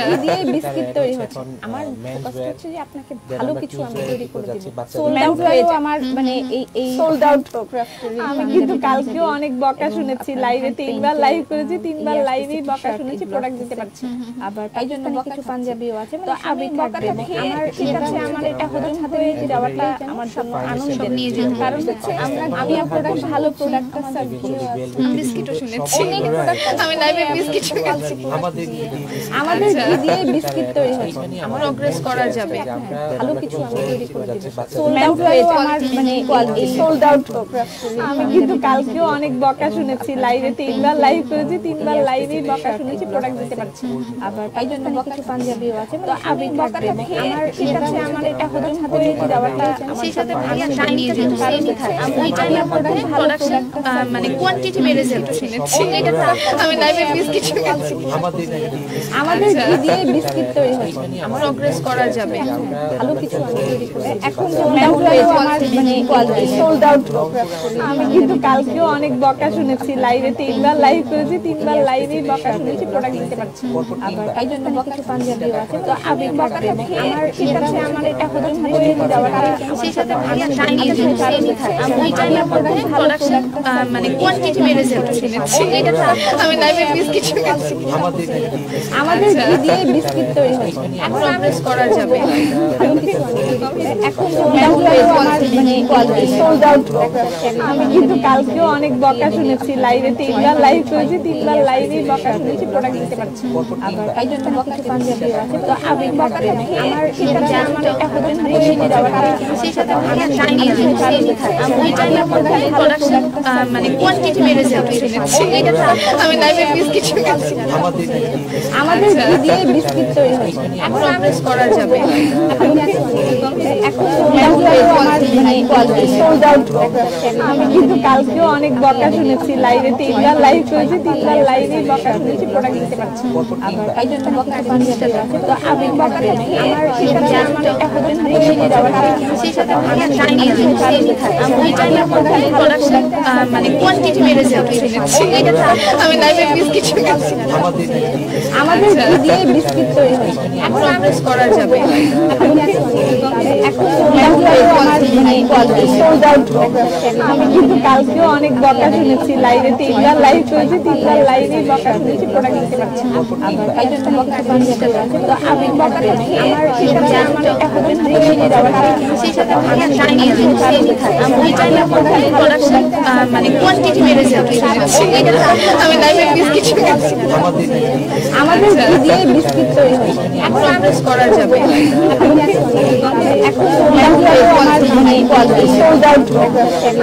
S3: ঘি দিয়ে বিস্কিট তৈরি হচ্ছে। আমার ফোকাস হচ্ছে যে আপনাকে ভালো কিছু আমি তৈরি করে দেব। সোল্ড আউট হয়েছে আমার, মানে এই সোল্ড আউট ক্রাফটের। আমি কিন্তু কালকেও অনেক বকা শুনেছি, লাইভে 3 বার লাইভ করেছি, 3 বার লাইভেই বকা শুনেছি, প্রোডাক্ট দিতে পারছি। আবার এই জন্য কিছু পাঞ্জাবিও আছে, মানে সবই থাকবে। আমার ঠিক আছে, আমার এটা হজম হয়ে যাওয়াটা আমার জন্য আনন্দের, নিয়ে যেতে, কারণ হচ্ছে আমি প্রোডাক্ট ভালো প্রোডাক্ট সার্ভিস
S2: বিস্কিটও শুনেছি, আমি লাইভে বিস্কিট শুনেছি,
S3: আমাদের ঘি দিয়ে বিস্কিট তৈরি হচ্ছে,
S2: আমার প্রোগ্রেস করা যাবে,
S3: ভালো কিছু আমি তৈরি করে দেব। সোল্ড আউট হয়েছে আমার, মানে এই সোল্ড আউট। আমি কিন্তু কালকেও অনেক বকা শুনেছি, লাইভে 3 বার লাইভ করেছি, 3 বার লাইভেই বকা শুনেছি, প্রোডাক্ট দিতে পারছি। আবার এই জন্য কিছু পাঞ্জাবিও আছে, মানে আমি থাকবে। আমার ঠিক আছে, আমার এটা হজম হয়ে যাওয়াটা
S2: সেই সাথে ভাইয়া টাইম নিয়ে যেতে, আমি ওই টাইমে প্রোডাকশন মানে কোয়ান্টিটি বেড়ে যেত শুনেছি, আমি লাইভে বিস্কিট শুনেছি,
S3: আমাদের ঘি দিয়ে বিস্কিট তৈরি হচ্ছে,
S2: আমার প্রোগ্রেস করা যাবে,
S3: ভালো কিছু আমি তৈরি করে। এখন সোল্ড আউট হয়েছে আমার, মানে সোল্ড আউট। আমি কিন্তু কালকেও অনেক বকা শুনেছি, লাইভে 3 বার লাইভ করেছি, 3 বার লাইভেই বকা শুনেছি, প্রোডাক্ট দিতে পারছি। আবার এই জন্য কিছু পাঞ্জাবিও আছে, তো আমি থাকবে। আমার ঠিক আছে, আমার এটা হজম হয়ে যাওয়াটা
S2: সেই সাথে ভাইয়া টাইম নিয়ে যেতে, আমি ওই টাইমে প্রোডাকশন মানে কোয়ান্টিটি বেড়ে যেত শুনেছি, আমি লাইভে বিস্কিট শুনেছি,
S3: আমাদের ঘি দিয়ে বিস্কিট তৈরি হচ্ছে,
S2: আমার প্রোগ্রেস করা যাবে,
S3: ভালো কিছু এখন সোল্ড আউট হয়েছে আমার, মানে সোল্ড আউট। আমি কিন্তু কালকেও অনেক বকা শুনেছি, লাইভে 3 বার লাইভ করেছি, 3 বার লাইভেই বকা শুনেছি, প্রোডাক্ট দিতে পারছি। আবার এই জন্য কিছু পাঞ্জাবিও আছে, তো আমি থাকবে। আমার ঠিক আছে, আমার এটা হজম হয়ে যাওয়াটা
S2: সেই সাথে ভাইয়া টাইম নিয়ে যেতে, আমি ওই টাইমে প্রোডাকশন মানে কোয়ান্টিটি বেড়ে যেত শুনেছি, আমি লাইভে বিস্কিট শুনেছি,
S3: আমাদের ঘি দিয়ে বিস্কিট তৈরি হচ্ছে,
S2: আমার প্রোগ্রেস করা যাবে,
S3: এখন সোল্ড আউট হয়েছে আমার, মানে সোল্ড আউট। আমি কিন্তু কালকেও অনেক বকা শুনেছি, লাইভে 3 বার লাইভ করেছি, 3 বার লাইভে বকা শুনেছি প্রোডাক্ট দিতে পারছি আবার এই জন্য বকা পাঞ্জাবি আছে তো আমি বকা নেই আমার সেটা আমার এটা হতে না
S2: সেই সাথে আমি চাইনিজ আমি চাইনা প্রোডাকশন মানে কোয়ান্টিটি বেড়েছে আমি শুনেছি এটা আমি লাইভে বিস্কিট খেয়েছি
S3: আমাদের ঘি দিয়ে বিস্কিট তৈরি হয়
S2: এখন প্রসেস করা যাবে
S3: এখন আমি কিন্তু কালকেও অনেক বকা শুনেছি লাইভে 3বার লাইভ করেছি 3বার লাইভে বকা শুনেছি প্রোডাক্ট দিতে পারছি আবার এই জন্য বকা পাঞ্জাবি আছে তো আমি বকা নেই আমার সেটা আমার এটা হতে না
S2: সেই সাথে আমি চাইনিজ আমি চাইনা প্রোডাকশন মানে কোয়ান্টিটি বেড়েছে আমি শুনেছি এটা আমি লাইভে বিস্কিট খেয়েছি
S3: আমাদের ঘি দিয়ে বিস্কিট তৈরি হয়
S2: এখন প্রসেস করা যাবে
S3: এখন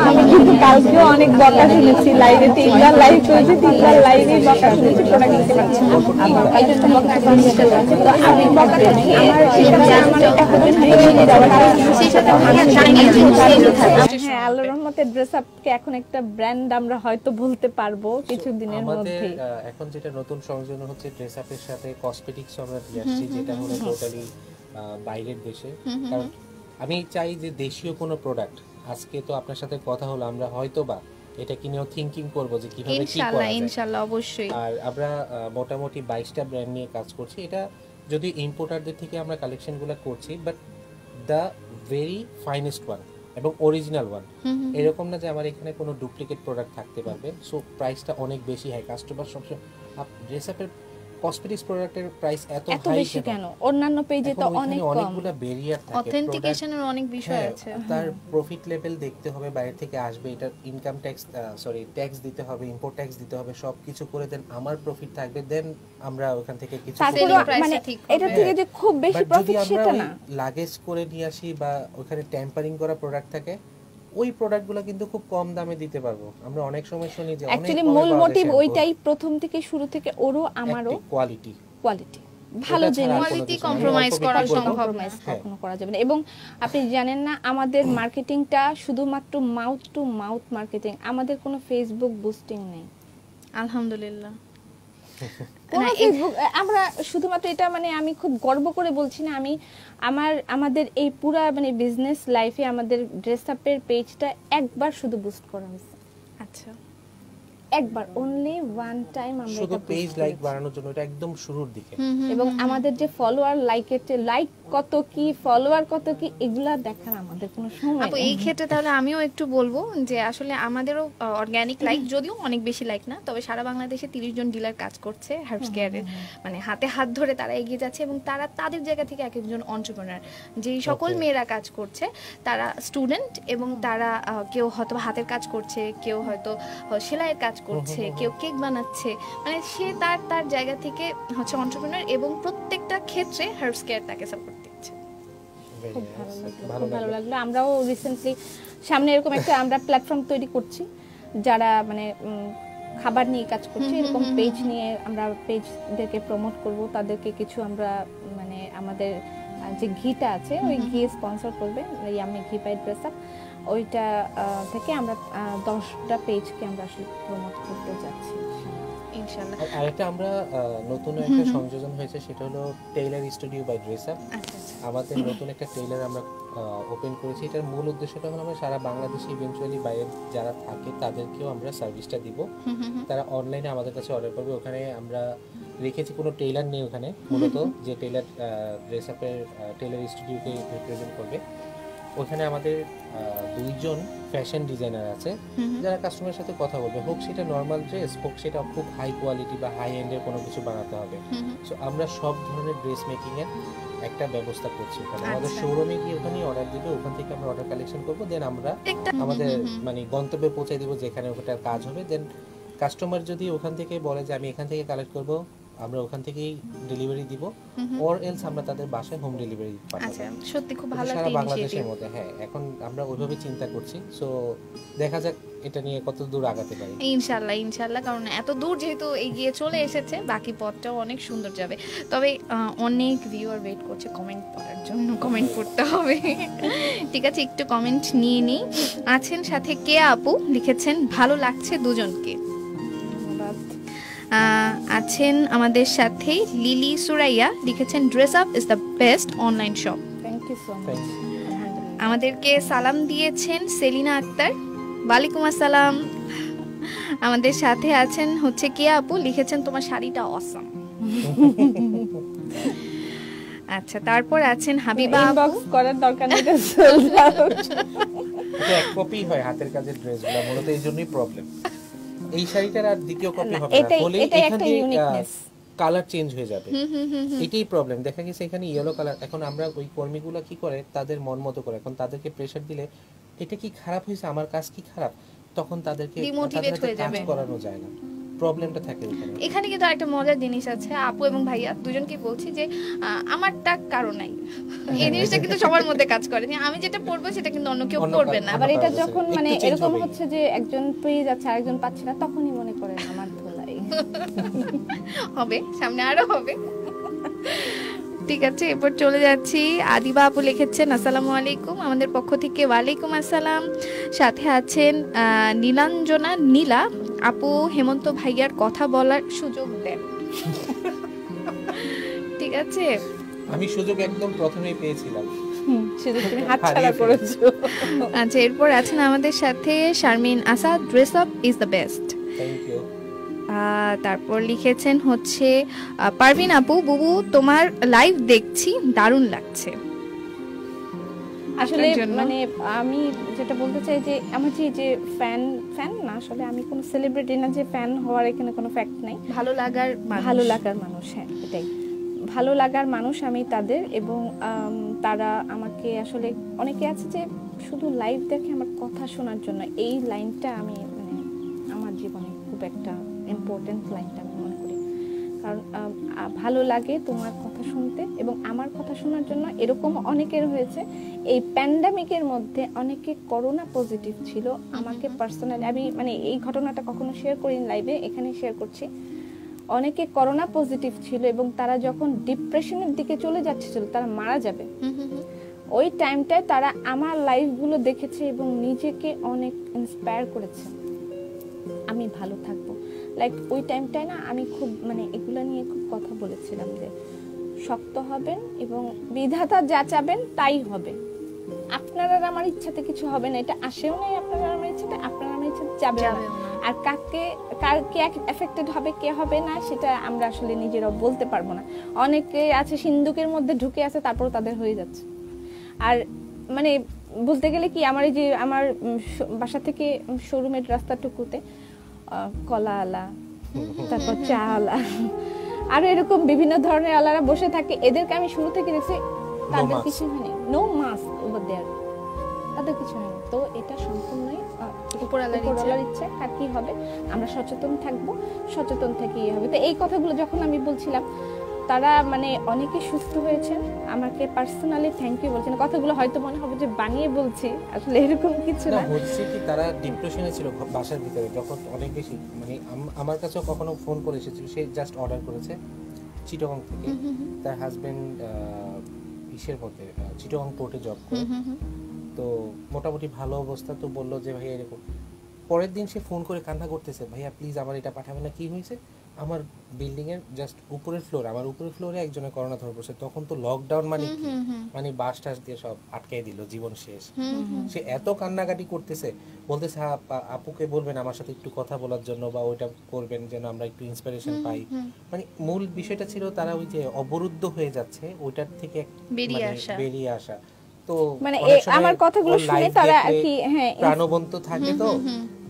S3: আমি কিন্তু কালকেও অনেক বকা শুনেছি লাইভে 3বার লাইভ করেছি 3বার লাইভে বকা শুনেছি প্রোডাক্ট দিতে পারছি আবার এই জন্য বকা পাঞ্জাবি আছে তো আমি বকা নেই আমার সেটা আমার এটা হতে না
S2: সেই সাথে আমি চাইনিজ
S3: হ্যাঁ আল্লাহর রহমতে ড্রেস আপকে এখন একটা ব্র্যান্ড আমরা হয়তো বলতে পারবো কিছুদিনের
S4: আমাদের
S3: মধ্যে
S4: এখন যেটা নতুন সংযোজন হচ্ছে ড্রেস আপের সাথে কসমেটিক্স আমরা দিয়ে আসছি যেটা হলো টোটালি বাইরের দেশে কারণ আমি চাই যে দেশীয় কোনো প্রোডাক্ট আজকে তো আপনার সাথে কথা হলো আমরা হয়তো বা এটা কিনেও থিংকিং করব যে কিভাবে কি করা
S2: ইনশাআল্লাহ
S4: যায়
S2: ইনশাআল্লাহ অবশ্যই
S4: আর আমরা মোটামুটি 22টা ব্র্যান্ড নিয়ে কাজ করছি এটা যদি ইম্পোর্টারদের থেকে আমরা কালেকশনগুলো করছি but the very finest one এবং অরিজিনাল ওয়ান এরকম না যে আমার এখানে কোনো ডুপ্লিকেট প্রোডাক্ট থাকতে পারবে সো প্রাইসটা অনেক বেশি হয় কাস্টমার সবসময় ড্রেস আপের কসমেটিক্স প্রোডাক্টের প্রাইস এত হাই
S3: বেশি কেন অন্যান্য পেজে তো অনেক কম
S4: অনেকগুলো ব্যারিয়ার থাকে
S2: অথেন্টিকেশনের অনেক বিষয় আছে
S4: তার প্রফিট লেভেল দেখতে হবে বাইরে থেকে আসবে এটা ইনকাম ট্যাক্স ট্যাক্স দিতে হবে ইম্পোর্ট ট্যাক্স দিতে হবে সবকিছু করে দেন আমার প্রফিট থাকবে দেন আমরা ওখান থেকে কিছু
S3: মানে এটা থেকে যে খুব বেশি প্রফিট সেটা না
S4: লাগেজ করে নিয়ে আসি বা ওখানে ট্যাম্পারিং করা প্রোডাক্ট থাকে ওই প্রোডাক্টগুলো কিন্তু খুব কম দামে দিতে পারবো আমরা অনেক সময় শুনি যে
S3: অ্যাকচুয়ালি মূল মোটিভ ওইটাই প্রথম থেকে শুরু থেকে ওরও আমারও
S4: কোয়ালিটি
S3: ভালো জিনিস
S2: কোয়ালিটি কম্প্রোমাইজ করা সম্ভব না
S3: কখনো করা যাবে না এবং আপনি জানেন না আমাদের মার্কেটিংটা শুধুমাত্র মাউথ টু মাউথ মার্কেটিং আমাদের কোনো ফেসবুক বুস্টিং নেই
S2: আলহামদুলিল্লাহ
S3: না ফেসবুক আমরা শুধুমাত্র এটা মানে আমি খুব গর্ব করে বলছি না আমি আমাদের এই পুরো মানে বিজনেস লাইফে আমাদের ড্রেস আপের পেজটা একবার শুধু বুস্ট করা হয়েছে
S2: আচ্ছা
S3: একবার অনলি ওয়ান টাইম আমরা
S4: শুধু পেজ লাইক বাড়ানোর জন্য এটা একদম শুরুর দিকে
S3: এবং আমাদের যে ফলোয়ার লাইক কত কি ফলোয়ার কত কি এগুলা দেখার আমাদের কোনো সময়
S2: আপু এই ক্ষেত্রে তাহলে আমিও একটু বলবো যে আসলে আমাদেরও অর্গানিক লাইক যদিও অনেক বেশি লাইক না তবে সারা বাংলাদেশে 30 জন ডিলার কাজ করছে হার্বস কেয়ারের মানে হাতে হাত ধরে তারা এগিয়ে যাচ্ছে এবং তারা তাদের জায়গা থেকে এক একজন এন্টারপ্রেনার যেই সকল মেয়েরা কাজ করছে তারা স্টুডেন্ট এবং তারা কেউ হয়তো হাতের কাজ করছে কেউ হয়তো সেলাইয়ের কাজ করছে কেউ কেক বানাচ্ছে মানে সে তার জায়গা থেকে হচ্ছে এন্টারপ্রেনার এবং প্রত্যেকটা ক্ষেত্রে হার্বস কেয়ার তাকে সাপোর্ট দিচ্ছে
S3: খুব ভালো লাগলো আমরাও রিসেন্টলি সামনে এরকম একটা আমরা প্ল্যাটফর্ম তৈরি করছি যারা মানে খাবার নিয়ে কাজ করছে এরকম পেজ নিয়ে আমরা পেজদেরকে প্রমোট করব তাদেরকে কিছু আমরা মানে আমাদের যে ঘিটা আছে ওই ঘি স্পন্সর করবে ইয়ামি ঘি পাই ড্রেস আপ ওইটা থেকে আমরা 10টা পেজকে আমরা আসলে প্রমোট করতে যাচ্ছি
S2: ইনশাআল্লাহ
S4: আর এটা আমরা নতুন একটা সংযোজন হয়েছে সেটা হলো tailor studio by dress up আমাদের নতুন একটা টেইলার আমরা ওপেন করেছি এটার মূল উদ্দেশ্যটা হলো আমরা সারা বাংলাদেশে ইভেন্চুয়ালি বাইরে যারা থাকে তাদেরকেও আমরা সার্ভিসটা দিব তারা অনলাইনে আমাদের কাছে অর্ডার করবে ওখানে আমরা রেখেছি কোনো টেইলার নেই ওখানে মূলত যে টেইলার ড্রেস আপের টেইলার স্টুডিওকে রিপ্রেজেন্ট করবে ওখানে আমাদের 2 জন ফ্যাশন ডিজাইনার আছে যারা কাস্টমারের সাথে কথা বলবে হোক সেটা নর্মাল ড্রেস হোক সেটা খুব হাই কোয়ালিটি বা হাই এন্ডের কোনো কিছু বানাতে হবে সো আমরা সব ধরনের ড্রেস মেকিং এর একটা ব্যবস্থা করছি ওখানে আমাদের শোরুমে গিয়ে ওখানে অর্ডার দিবে ওখান থেকে আমরা অর্ডার কালেকশন করব দেন আমরা আমাদের মানে গন্তব্যে পৌঁছে দিব যেখানে ওটার কাজ হবে দেন কাস্টমার যদি ওখান থেকে বলে যে আমি এখান থেকে কালেক্ট করব আমরা ওখান থেকেই ডেলিভারি দিব অর এলস আমরা তাদের বাসায় হোম ডেলিভারি পাঠাবো
S2: আচ্ছা সত্যি খুব ভালো
S4: একটা
S2: একটা
S4: বাংলাদেশের মধ্যে হ্যাঁ এখন আমরা ওইভাবে চিন্তা করছি সো দেখা যাক এটা নিয়ে কত দূর আগাতে পারি
S2: ইনশাআল্লাহ কারণ এত দূর যেহেতু এগিয়ে চলে এসেছে বাকি পথটাও অনেক সুন্দর যাবে তবে অনেক ভিউয়ার ওয়েট করছে কমেন্ট পড়ার জন্য কমেন্ট পড়তে হবে ঠিক আছে একটু কমেন্ট নিয়ে নিই আছেন সাথে কে আপু লিখেছেন ভালো লাগছে দুজনকে আছেন আমাদের সাথে লিলি সুরাইয়া, লিখেছেন dress up is the best online shop.
S3: Thank you so much.
S2: আমাদেরকে সালাম দিয়েছেন সেলিনা আক্তার, ওয়ালাইকুম আসসালাম। আমাদের সাথে আছেন হচ্ছে কে আপু, লিখেছেন তোমার শাড়িটা অসাম। আচ্ছা, তারপর আছেন হাবিবা আপু।
S3: ইনবক্স করার দরকার নেই, এটা সোল্ড আউট।
S4: এটা এক কপি হয় হাতের কাজের ড্রেসগুলো, মূলত এই জন্যই প্রবলেম। এই শাড়িটার আর দ্বিতীয় কপি হবে না, বলে এখানে কালার চেঞ্জ হয়ে যাবে, এটাই প্রবলেম। দেখা গেছে এখানে ইয়েলো কালার, এখন আমরা ওই কর্মীগুলো কি করে তাদের মন মতো করে, এখন তাদেরকে প্রেসার দিলে এটা কি খারাপ হয়েছে, আমার কাজ কি খারাপ, তখন তাদেরকে
S2: ডিমোটিভেট হয়ে যাবে,
S4: করানো যায় না, প্রবলেমটা থাকে এখানে।
S2: এখানে কিন্তু আরেকটা মজার জিনিস আছে, আপু এবং ভাইয়া দুজনকে বলছি যে আমারটা কারো নাই, এই জিনিসটা কিন্তু সবার মধ্যে কাজ করে, যে আমি যেটা পড়বো সেটা কিন্তু অন্য কেউ পড়বে না।
S3: আবার এটা যখন মানে এরকম হচ্ছে যে একজন পেয়ে যাচ্ছে আরেকজন পাচ্ছে না, তখনই মনে করেন আমার ধোলাই
S2: হবে, সামনে আরো হবে। ঠিক আছে, এরপর চলে যাচ্ছি। আদিবা আপু লিখেছেন আসসালামু আলাইকুম, আমাদের পক্ষ থেকে ওয়ালাইকুম আসসালাম। সাথে আছেন নীলাঞ্জনা নীলা আপু, হেমন্ত ভাইয়ার কথা বলার সুযোগ দেন। ঠিক আছে,
S4: আমি সুযোগ একদম প্রথমেই পেয়েছিলাম,
S3: সেটা তুমি হাতছাড়া করেছো।
S2: আচ্ছা, এরপর আছেন আমাদের সাথে Sharmin Asad, dress up is the best.
S4: Thank you.
S2: তারপর লিখেছেন হচ্ছে পারভিন আপু, বুবু তোমার লাইভ দেখছি, দারুণ লাগছে।
S3: আসলে মানে আমি যেটা বলতে চাই যে আমার যে ফ্যান না, আসলে আমি কোনো সেলিব্রিটি না যে ফ্যান হওয়ার এখানে কোনো ফ্যাক্ট নাই।
S2: ভালো লাগার
S3: মানুষ, হ্যাঁ এটাই ভালো লাগার মানুষ আমি তাদের, এবং তারা আমাকে আসলে অনেকে আছে যে শুধু লাইভ দেখে আমার কথা শোনার জন্য। এই লাইনটা আমি মানে আমার জীবনে খুব একটা ইম্পর্টেন্ট লাইনটা আমি মনে করি, কারণ ভালো লাগে তোমার কথা শুনতে এবং আমার কথা শোনার জন্য। এরকম অনেকের হয়েছে এই প্যান্ডামিকের মধ্যে, অনেকে করোনা পজিটিভ ছিল। আমাকে পার্সোনালি, আমি মানে এই ঘটনাটা কখনো শেয়ার করিনি লাইভে, এখানে শেয়ার করছি। অনেকে করোনা পজিটিভ ছিল এবং তারা যখন ডিপ্রেশনের দিকে চলে যাচ্ছিল, তারা মারা যাবে, ওই টাইমটায় তারা আমার লাইভগুলো দেখেছে এবং নিজেকে অনেক ইন্সপায়ার করেছে আমি ভালো থাকবো। লাইক ওই টাইমটায় না আমি খুব মানে এগুলো নিয়ে খুব কথা বলেছিলাম যে শক্ত হবেন এবং বিধাতা যা চাবেন তাই হবে। আপনারা আমার ইচ্ছাতে কিছু হবে না, এটা আসেও নাই আপনারা আমার ইচ্ছাতে, আপনারা আমার ইচ্ছাতে যাবে না। আর কে এফেক্টেড হবে কে হবে না সেটা আমরা আসলে নিজেরাও বলতে পারবো না। অনেকে আছে সিন্ধুকের মধ্যে ঢুকে আছে, তারপর তাদের হয়ে যাচ্ছে। আর মানে বলতে গেলে কি, আমার এই যে আমার বাসা থেকে শোরুমের রাস্তাটুকুতে কলা আলা, তারপর চা আলা, আর এরকম বিভিন্ন ধরনের আলারা বসে থাকে। এদেরকে আমি শুরু থেকে দেখছি তাদের কিছু হয়নি, নো মাস্ক ওভার দেয়ার, তাদের কিছু হয়নি। তো এটা সম্পূর্ণই উপরওয়ালার ইচ্ছে, আর কি হবে, আমরা সচেতন থাকবো, সচেতন থেকে ইয়ে হবে। তো এই কথাগুলো যখন আমি বলছিলাম, তারা মানে অনেকে সুস্থ হয়েছেন, আমাকে পার্সোনালি থ্যাংক ইউ বলছেন। কথাগুলো হয়তো মনে হবে যে বানিয়ে বলছি, আসলে এরকম কিছু না।
S4: হচ্ছে কি, তারা ডিপ্রেশনে ছিল বাসার ভিতরে, যখন অনেক বেশি মানে আমার কাছেও কখনো ফোন করে এসেছিল, সে জাস্ট অর্ডার করেছে চিটাগং থেকে, তার হাজবেন্ড ইসের মধ্যে চিটাগং পোর্টে জব করে, তো মোটামুটি ভালো অবস্থা। তো বললো যে ভাইয়া এরকম, পরের দিন সে ফোন করে কান্না করতেছে, ভাইয়া প্লিজ আমার এটা পাঠাবে না। কি হয়েছে, আমার বিল্ডিং এর জাস্ট উপরের ফ্লোর, আমার উপরের ফ্লোরে একজনের করোনা ধরে পড়ছে। তখন তো লকডাউন মানে বাস টাস দিয়ে সব আটকাই দিল, জীবন শেষ। সে এত কান্নাকাটি করতেছে, বলতেছে আপুকে বলবেন আমার সাথে একটু কথা বলার জন্য, বা ওইটা করবেন যেন আমরা একটু ইন্সপিরেশন পাই। মানে মূল বিষয়টা ছিল তারা ওই যে অবরুদ্ধ হয়ে যাচ্ছে, ওইটার থেকে বেরিয়ে আসা। তো
S3: মানে আমার কথাগুলো শুনে তারা কি হ্যাঁ
S4: প্রাণবন্ত থাকে, তো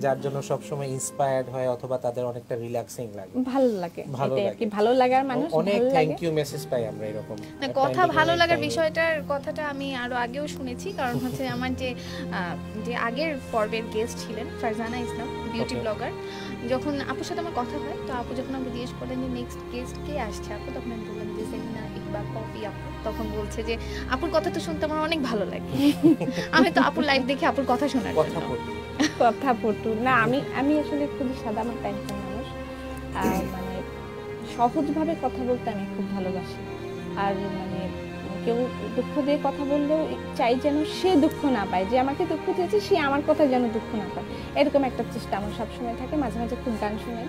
S4: যার জন্য সব সময় ইন্সপায়ার্ড হয়, অথবা তাদের অনেকটা রিল্যাক্সিং লাগে,
S3: ভালো লাগে। এটা কি ভালো লাগার মানুষ,
S4: অনেক থ্যাংক ইউ মেসেজ পাই আমরা এরকম।
S2: না, কথা ভালো লাগার কথাটা আমি আরো আগেও শুনেছি, কারণ হচ্ছে আমার যে আগের পর্বের গেস্ট ছিলেন ফারজানা ইসলাম, বিউটি ব্লগার, যখন আপুর সাথে আমার কথা হয়, তো আপু যখন আমাকে জিজ্ঞেস করলেন যে নেক্সট গেস্ট কে আসছে আপু, তখন আমি বললাম যে সেলিনা ইকবাল পপি আপু। তখন বলছে যে আপুর কথা তো শুনতে আমার অনেক ভালো লাগে, আমি তো আপুর লাইভ দেখে আপুর কথা শোনার
S3: কথা পটু না। আমি আসলে খুবই সাদা আমার টাইপের মানুষ, আর মানে সহজভাবে কথা বলতে আমি খুব ভালোবাসি। আর মানে কেউ দুঃখ দিয়ে কথা বললেও চাই যেন সে দুঃখ না পায়, যে আমাকে দুঃখ দিয়েছে সে আমার কথা যেন দুঃখ না পায়, এরকম একটা চেষ্টা আমার সবসময় থাকে। মাঝে মাঝে খুব গান শুনে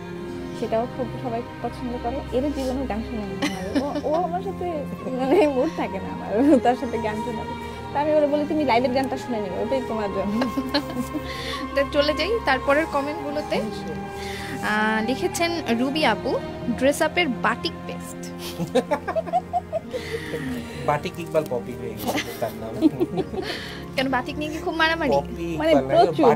S3: সেটাও খুব সবাই পছন্দ করে। এর জীবনে গান শুনে না ও আমার সাথে মানে মুড থাকে না আমার তার সাথে গান শোনাবে। তা আমি ওরা বলি তুমি লাইভের গানটা শুনে নেবে, ওটাই তোমার জন্য।
S2: তো চলে যাই তারপরের কমেন্টগুলোতে। লিখেছেন রুবি আপু, ড্রেস আপের batik best.
S4: Batik Iqbal Popy হয়ে গেছে তার নাম।
S2: কেন বাটিক নিয়ে কি খুব মারামারি?
S3: মানে প্রচুর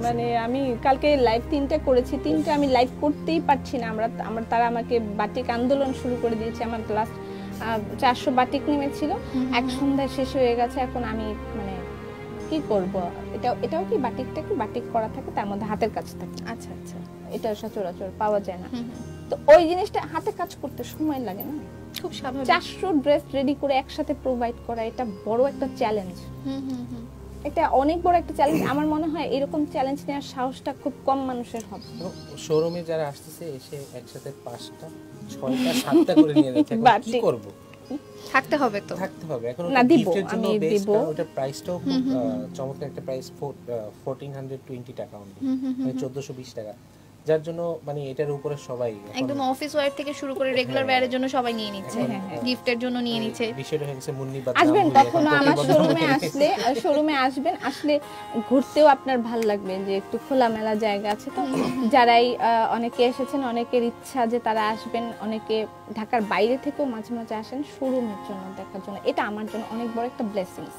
S3: মানে আমি কালকে লাইভ 3টা করেছি, 3টা আমি লাইভ করতেই পারছি না। তারা আমাকে বাটিক আন্দোলন শুরু করে দিয়েছে। আমার লাস্ট 400 বাটিক নেমেছিল, এক সন্ধ্যায় শেষ হয়ে গেছে। এখন আমি মানে কি করব, এটাও কি বাটিকটা কি বাটিক করা থাকে, তার মধ্যে হাতের কাজ থাকে।
S2: আচ্ছা আচ্ছা,
S3: এটা সচরাচর পাওয়া যায় না। তো ওই জিনিসটা হাতে কাজ করতে সময় লাগে না,
S2: খুব স্বাভাবিক।
S3: 400 ড্রেস রেডি করে একসাথে প্রোভাইড করা, এটা বড় একটা চ্যালেঞ্জ। এটা অনেক বড় একটা চ্যালেঞ্জ। আমার মনে হয় এরকম চ্যালেঞ্জ নেওয়ার সাহসটা খুব কম মানুষের হবে।
S4: শোরুমে যারা আসতেছে এসে একসাথে 5টা 6টা 7টা করে নিয়ে যাচ্ছে, কি করব?
S2: থাকতে হবে তো,
S4: থাকতে হবে। এখন
S3: না দিব,
S4: আমি
S3: আমি দিব।
S4: ওটা প্রাইসটাও খুব চমৎকার একটা প্রাইস, 1420 টাকা অনলি, মানে 1420 টাকা, যার জন্য মানে এটার উপরে সবাই
S2: একদম অফিস ওয়্যার থেকে শুরু করে রেগুলার ওয়্যারের জন্য সবাই নিয়ে নিচ্ছে, গিফটের জন্য নিয়ে নিচ্ছে।
S4: বিষয়টা হয়ে গেছে মুন্নি বাদ।
S3: আসবেন কখনো আমার শোরুমে আসবেন, আসলে ঘুরতেও আপনার ভালো লাগবে, যে একটু খোলামেলা জায়গা আছে। তো যারাই অনেকে এসেছেন, অনেকের ইচ্ছা যে তারা আসবেন, অনেকে ঢাকার বাইরে থেকেও মাঝে মাঝে আসেন শোরুমের জন্য দেখার জন্য। এটা আমার জন্য অনেক বড় একটা ব্লেসিংস,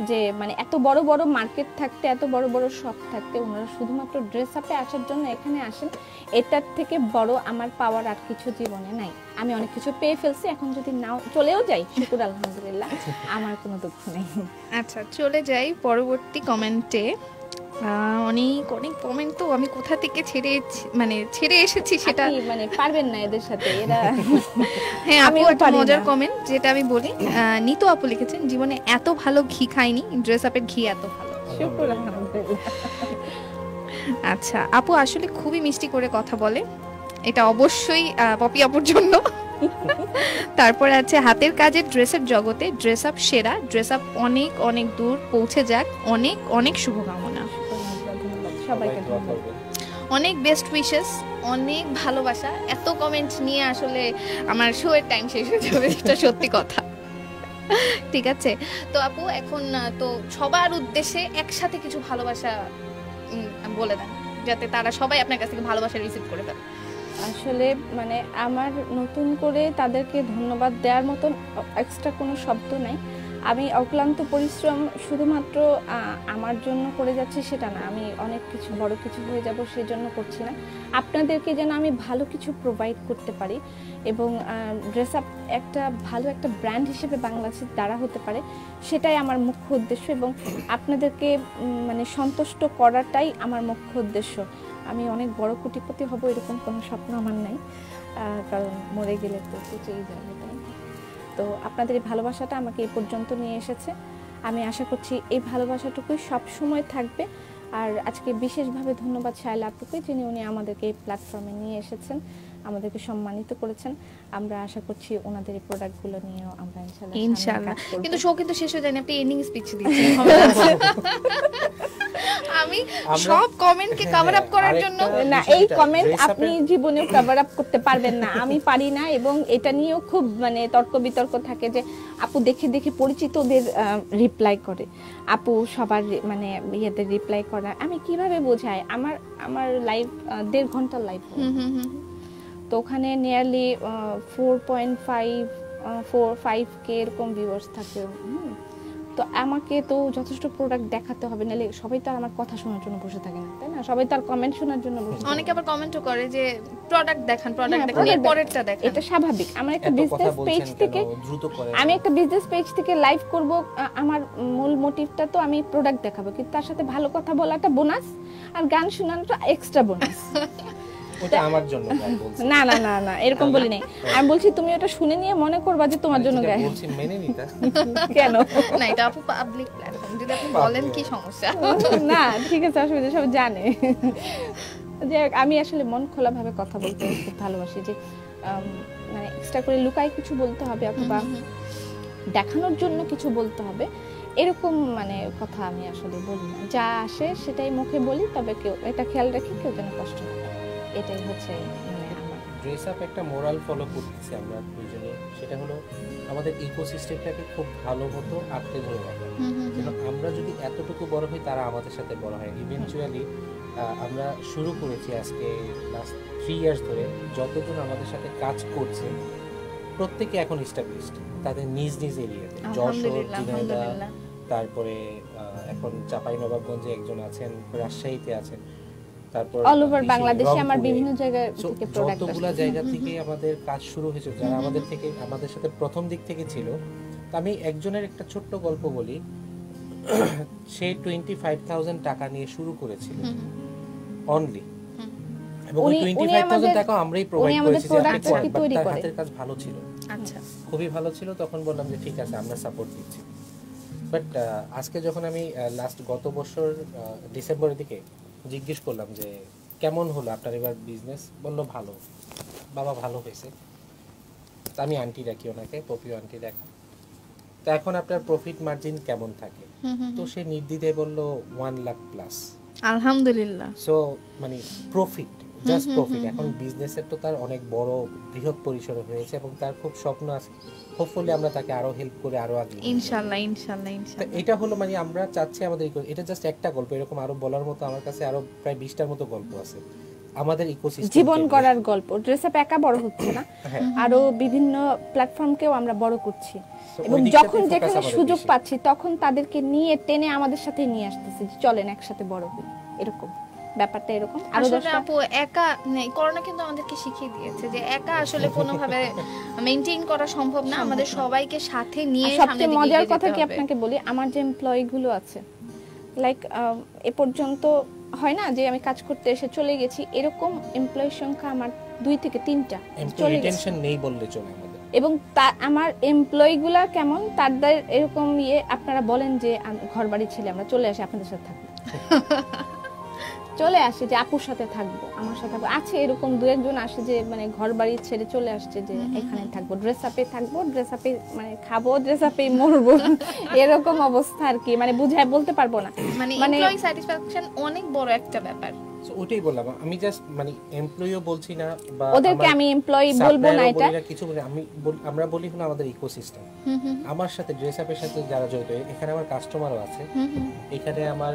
S3: যে মানে এত বড় বড় মার্কেট থাকতে, এত বড় বড় শপ থাকতে, ওনারা শুধুমাত্র ড্রেস আপে আসার জন্য এখানে আসেন। এটার থেকে বড় আমার পাওয়ার আর কিছু জীবনে নাই। আমি অনেক কিছু পেয়ে ফেলছি, এখন যদি নাও চলেও যাই শুকুর আলহামদুলিল্লাহ, আমার কোনো দুঃখ নেই।
S2: আচ্ছা, চলে যাই পরবর্তী কমেন্টে। অনেক অনেক কমেন্ট, তো আমি কোথা থেকে ছেড়ে এসেছি সেটা
S3: মানে পারবেন না এদের সাথে এরা।
S2: হ্যাঁ, আমি একটা মজার কমেন্ট যেটা আমি বলি, নিতু আপু লিখেছেন, জীবনে এত ভালো ঘি খাইনি, ড্রেস আপের ঘি এত ভালো।
S3: শুকুর আলহামদুলিল্লাহ।
S2: আচ্ছা, আপু আসলে খুবই মিষ্টি করে কথা বলে, এটা অবশ্যই পপি আপুর জন্য। তারপর আছে হাতের কাজের ড্রেসের জগতে ড্রেস আপ সেরা, ড্রেস আপ অনেক অনেক দূর পৌঁছে যাক, অনেক অনেক শুভকামনা।
S3: সবাইকে
S2: অনেক বেস্ট উইশেস, অনেক ভালোবাসা। এত কমেন্ট নিয়ে আসলে আমার শো এর টাইম শেষ হয়ে যাবে, এটা সত্যি কথা। ঠিক আছে, তো আপু এখন তো সবার উদ্দেশ্যে একসাথে কিছু ভালোবাসা বলে দেন, যাতে তারা সবাই আপনার কাছ থেকে ভালোবাসা রিসিভ করে পারে।
S3: আসলে মানে আমার নতুন করে তাদেরকে ধন্যবাদ দেওয়ার মতন এক্সট্রা কোনো শব্দ নাই। আমি অক্লান্ত পরিশ্রম শুধুমাত্র আমার জন্য করে যাচ্ছি সেটা না, আমি অনেক কিছু বড় কিছু হয়ে যাব সেজন্য করছি না। আপনাদেরকে যেন আমি ভালো কিছু প্রোভাইড করতে পারি, এবং ড্রেস আপ একটা ভালো একটা ব্র্যান্ড হিসেবে বাংলাদেশে দাঁড়া হতে পারে, সেটাই আমার মুখ্য উদ্দেশ্য। এবং আপনাদেরকে মানে সন্তুষ্ট করাটাই আমার মুখ্য উদ্দেশ্য। আমি অনেক বড় কোটিপতি হব এরকম কোনো স্বপ্ন আমার নাই, কারণ মরে গেলে তো চলেই যাবে। তো আপনাদের এই ভালোবাসাটা আমাকে এই পর্যন্ত নিয়ে এসেছে। আমি আশা করছি এই ভালোবাসাটুকুই সব সময় থাকবে। আর আজকে বিশেষভাবে ধন্যবাদ শায়লা আপুকে, যিনি উনি আমাদেরকে এই প্ল্যাটফর্মে নিয়ে এসেছেন, আমাদেরকে সম্মানিত করেছেন। আমরা আশা করছি ওনাদের এই প্রোডাক্টগুলো নিয়েও আমরা ইনশাআল্লাহ।
S2: কিন্তু শো কিন্তু শেষ হয়ে যায়নি, আপনি এন্ডিং স্পিচ দিচ্ছেন। আমি সব কমেন্টকে কভার আপ করার জন্য
S3: না, এই কমেন্ট আপনি জীবনেও কভার আপ করতে পারবেন না, আমি পারি না। এবং এটা নিয়েও খুব মানে তর্ক বিতর্ক থাকে যে আপু দেখে দেখে পরিচিতদের রিপ্লাই করে, আপু সবার মানে ইয়েদের রিপ্লাই করা। আমি কিভাবে বোঝাই, আমার লাইভ 1.5 ঘন্টার লাইভ, তো ওখানে নিয়ারলি 4.5 কে এরকম ভিউয়ার্স থাকে। তো আমাকে তো যথেষ্ট প্রোডাক্ট দেখাতে হবে, নাহলে সবাই তো আর আমার কথা শোনার জন্য বসে থাকে না, তাই না? সবাই তো আর কমেন্ট শোনার জন্য বসে থাকে।
S2: অনেকে আবার কমেন্টও করে যে প্রোডাক্ট দেখান, এর পরেরটা দেখান।
S3: এটা স্বাভাবিক। আমার একটা বিজনেস পেজ থেকে লাইভ করব, আমার মূল মোটিভটা তো আমি প্রোডাক্ট দেখাবো, কিন্তু তার সাথে ভালো কথা বলাটা বোনাস, আর গান শোনানোটা এক্সট্রা বোনাস।
S4: ওটা আমার জন্য গাই বলছি।
S3: না না না না, এরকম বলি নাই। আমি বলছি তুমি ওটা শুনে নিয়ে মনে করবা যে তোমার জন্য গাই
S4: বলছি, মেনে নিতা
S2: কেন না? এটা আপু পাবলিক প্ল্যাটফর্ম, যদি আপনি বলেন কি সমস্যা?
S3: না ঠিক আছে, অসুবিধা, সব জানে যে আমি আসলে মন খোলা ভাবে কথা বলতে খুব ভালোবাসি, যে মানে এক্সট্রা করে লুকাই কিছু বলতে হবে অথবা দেখানোর জন্য কিছু বলতে হবে, এরকম মানে কথা আমি আসলে বলি না। যা আসে সেটাই মুখে বলি, তবে কেউ এটা খেয়াল রাখি কেউ যেন কষ্ট না পায়, এটাই হচ্ছে।
S4: ড্রেস আপ একটা মোরাল ফলো করতেছি আমরা দুজনে, সেটা হলো আমাদের ইকোসিস্টেমটাকে খুব ভালো মতো আঁকড়ে ধরে রাখা। যেন আমরা যদি এতটুকু বড় হই, তারা আমাদের সাথে বড় হয়। ইভেনচুয়ালি আমরা শুরু করেছি আজকে লাস্ট 3 ইয়ার্স ধরে, যতজন আমাদের সাথে কাজ করছে প্রত্যেকে এখন এস্টাবলিশড তাদের নিজ নিজ এরিয়াতে। যশোর, ঝিনাইদহ, তারপরে এখন চাঁপাইনবাবগঞ্জে একজন আছেন, রাজশাহীতে আছেন, তারপর
S3: অল ওভার বাংলাদেশে আমার বিভিন্ন জায়গা থেকে প্রোডাক্ট আসে।
S4: যতগুলা জায়গা থেকে আমাদের কাজ শুরু হয়েছে, যারা আমাদের সাথে প্রথম দিক থেকে ছিল। তো আমি একজনের একটা ছোট্ট গল্প বলি। সে 25,000 টাকা নিয়ে শুরু করেছিল অনলি, এবং ওই 25,000 টাকা আমরাই প্রোভাইড করেছি যে আপনি করেন, বাট তার হাতের কাজ ভালো ছিল।
S2: আচ্ছা,
S4: খুবই ভালো ছিল। তখন বললাম যে ঠিক আছে, আমরা সাপোর্ট দিচ্ছি। বাট আজকে যখন আমি গত বছর ডিসেম্বরের দিকে জিজ্ঞেস করলাম যে কেমন হলো আপনার এবার বিজনেস, বললো ভালো। বাবা ভালো হয়েছে। তা আমি আন্টি ডাকি ওনাকে, পপিও আন্টি ডাকি। তো এখন আপনার প্রফিট মার্জিন কেমন থাকে? তো সে নির্দ্বিধায় বললো 1 লাখ প্লাস।
S2: আলহামদুলিল্লাহ।
S4: সো মানে প্রফিট, জাস্ট প্রফিট। এখন বিজনেসের তো তার অনেক বড় বৃহৎ পরিসরে হয়েছে এবং তার খুব স্বপ্ন আছে। হোপফুলি আমরা তাকে আরো হেল্প করে আরো আগে
S2: ইনশাআল্লাহ ইনশাআল্লাহ ইনশাআল্লাহ।
S4: এটা হলো মানে আমরা চাচ্ছি আমাদের এটা জাস্ট একটা গল্প, এরকম আরো বলার মতো আমার কাছে আরো প্রায় 20টার মতো গল্প আছে আমাদের ইকোসিস্টেম,
S3: জীবন করার গল্প। ড্রেস আপ একা বড় হচ্ছে না, আরো বিভিন্ন প্ল্যাটফর্মকেও আমরা বড় করছি, এবং যখন যেখানে সুযোগ পাচ্ছি তখন তাদেরকে নিয়ে টেনে আমাদের সাথে নিয়ে আসতেছি, চলেন একসাথে বড় হই। এরকম ব্যাপারটা এরকম।
S2: আসলে আপু একা করোনা কিন্তু আমাদেরকে শিখিয়ে দিয়েছে যে একা আসলে কোনোভাবে মেইনটেইন করা সম্ভব না, আমাদের সবাইকে সাথে নিয়ে সামনে দিকে
S3: সবচেয়ে মজার কথা কি আপনাকে বলি, আমার যে এমপ্লয়ি গুলো আছে, লাইক এ পর্যন্ত হয় না যে আমি কাজ করতে এসে চলে গেছি, এরকম এমপ্লয়ির সংখ্যা আমার 2 থেকে 3টা চলে গেছে।
S4: টেনশন নেই বললে চলে আমাদের।
S3: এবং আমার এমপ্লয়ি গুলা কেমন, তাদের এরকম আপনারা বলেন যে ঘর বাড়ি ছেলে আমরা চলে আসি আপনাদের সাথে থাকবো, চলে আসে যে আপুর সাথে থাকবো, আমার সাথে থাকবো। আছে এরকম 2-1 আসে যে মানে ঘর বাড়ি ছেড়ে চলে আসছে যে এখানে থাকবো, ড্রেস আপে থাকবো, ড্রেস আপে মানে খাবো, ড্রেস আপে মরবো, এরকম অবস্থা আর কি। মানে বুঝায় বলতে পারবো না,
S2: মানে এমপ্লয়ি স্যাটিসফ্যাকশন অনেক বড় একটা ব্যাপার।
S4: সো ওটাই বললাম, আমি জাস্ট মানে এমপ্লয়িও বলছি না বা
S3: ওদেরকে আমি এমপ্লয়ি বলবো না, এটা
S4: কিছু বলি আমরা বলি হলো আমাদের ইকোসিস্টেম। আমার সাথে ড্রেস আপের সাথে যারা জড়িত, এখানে আমার কাস্টমারও আছে, এখানে আমার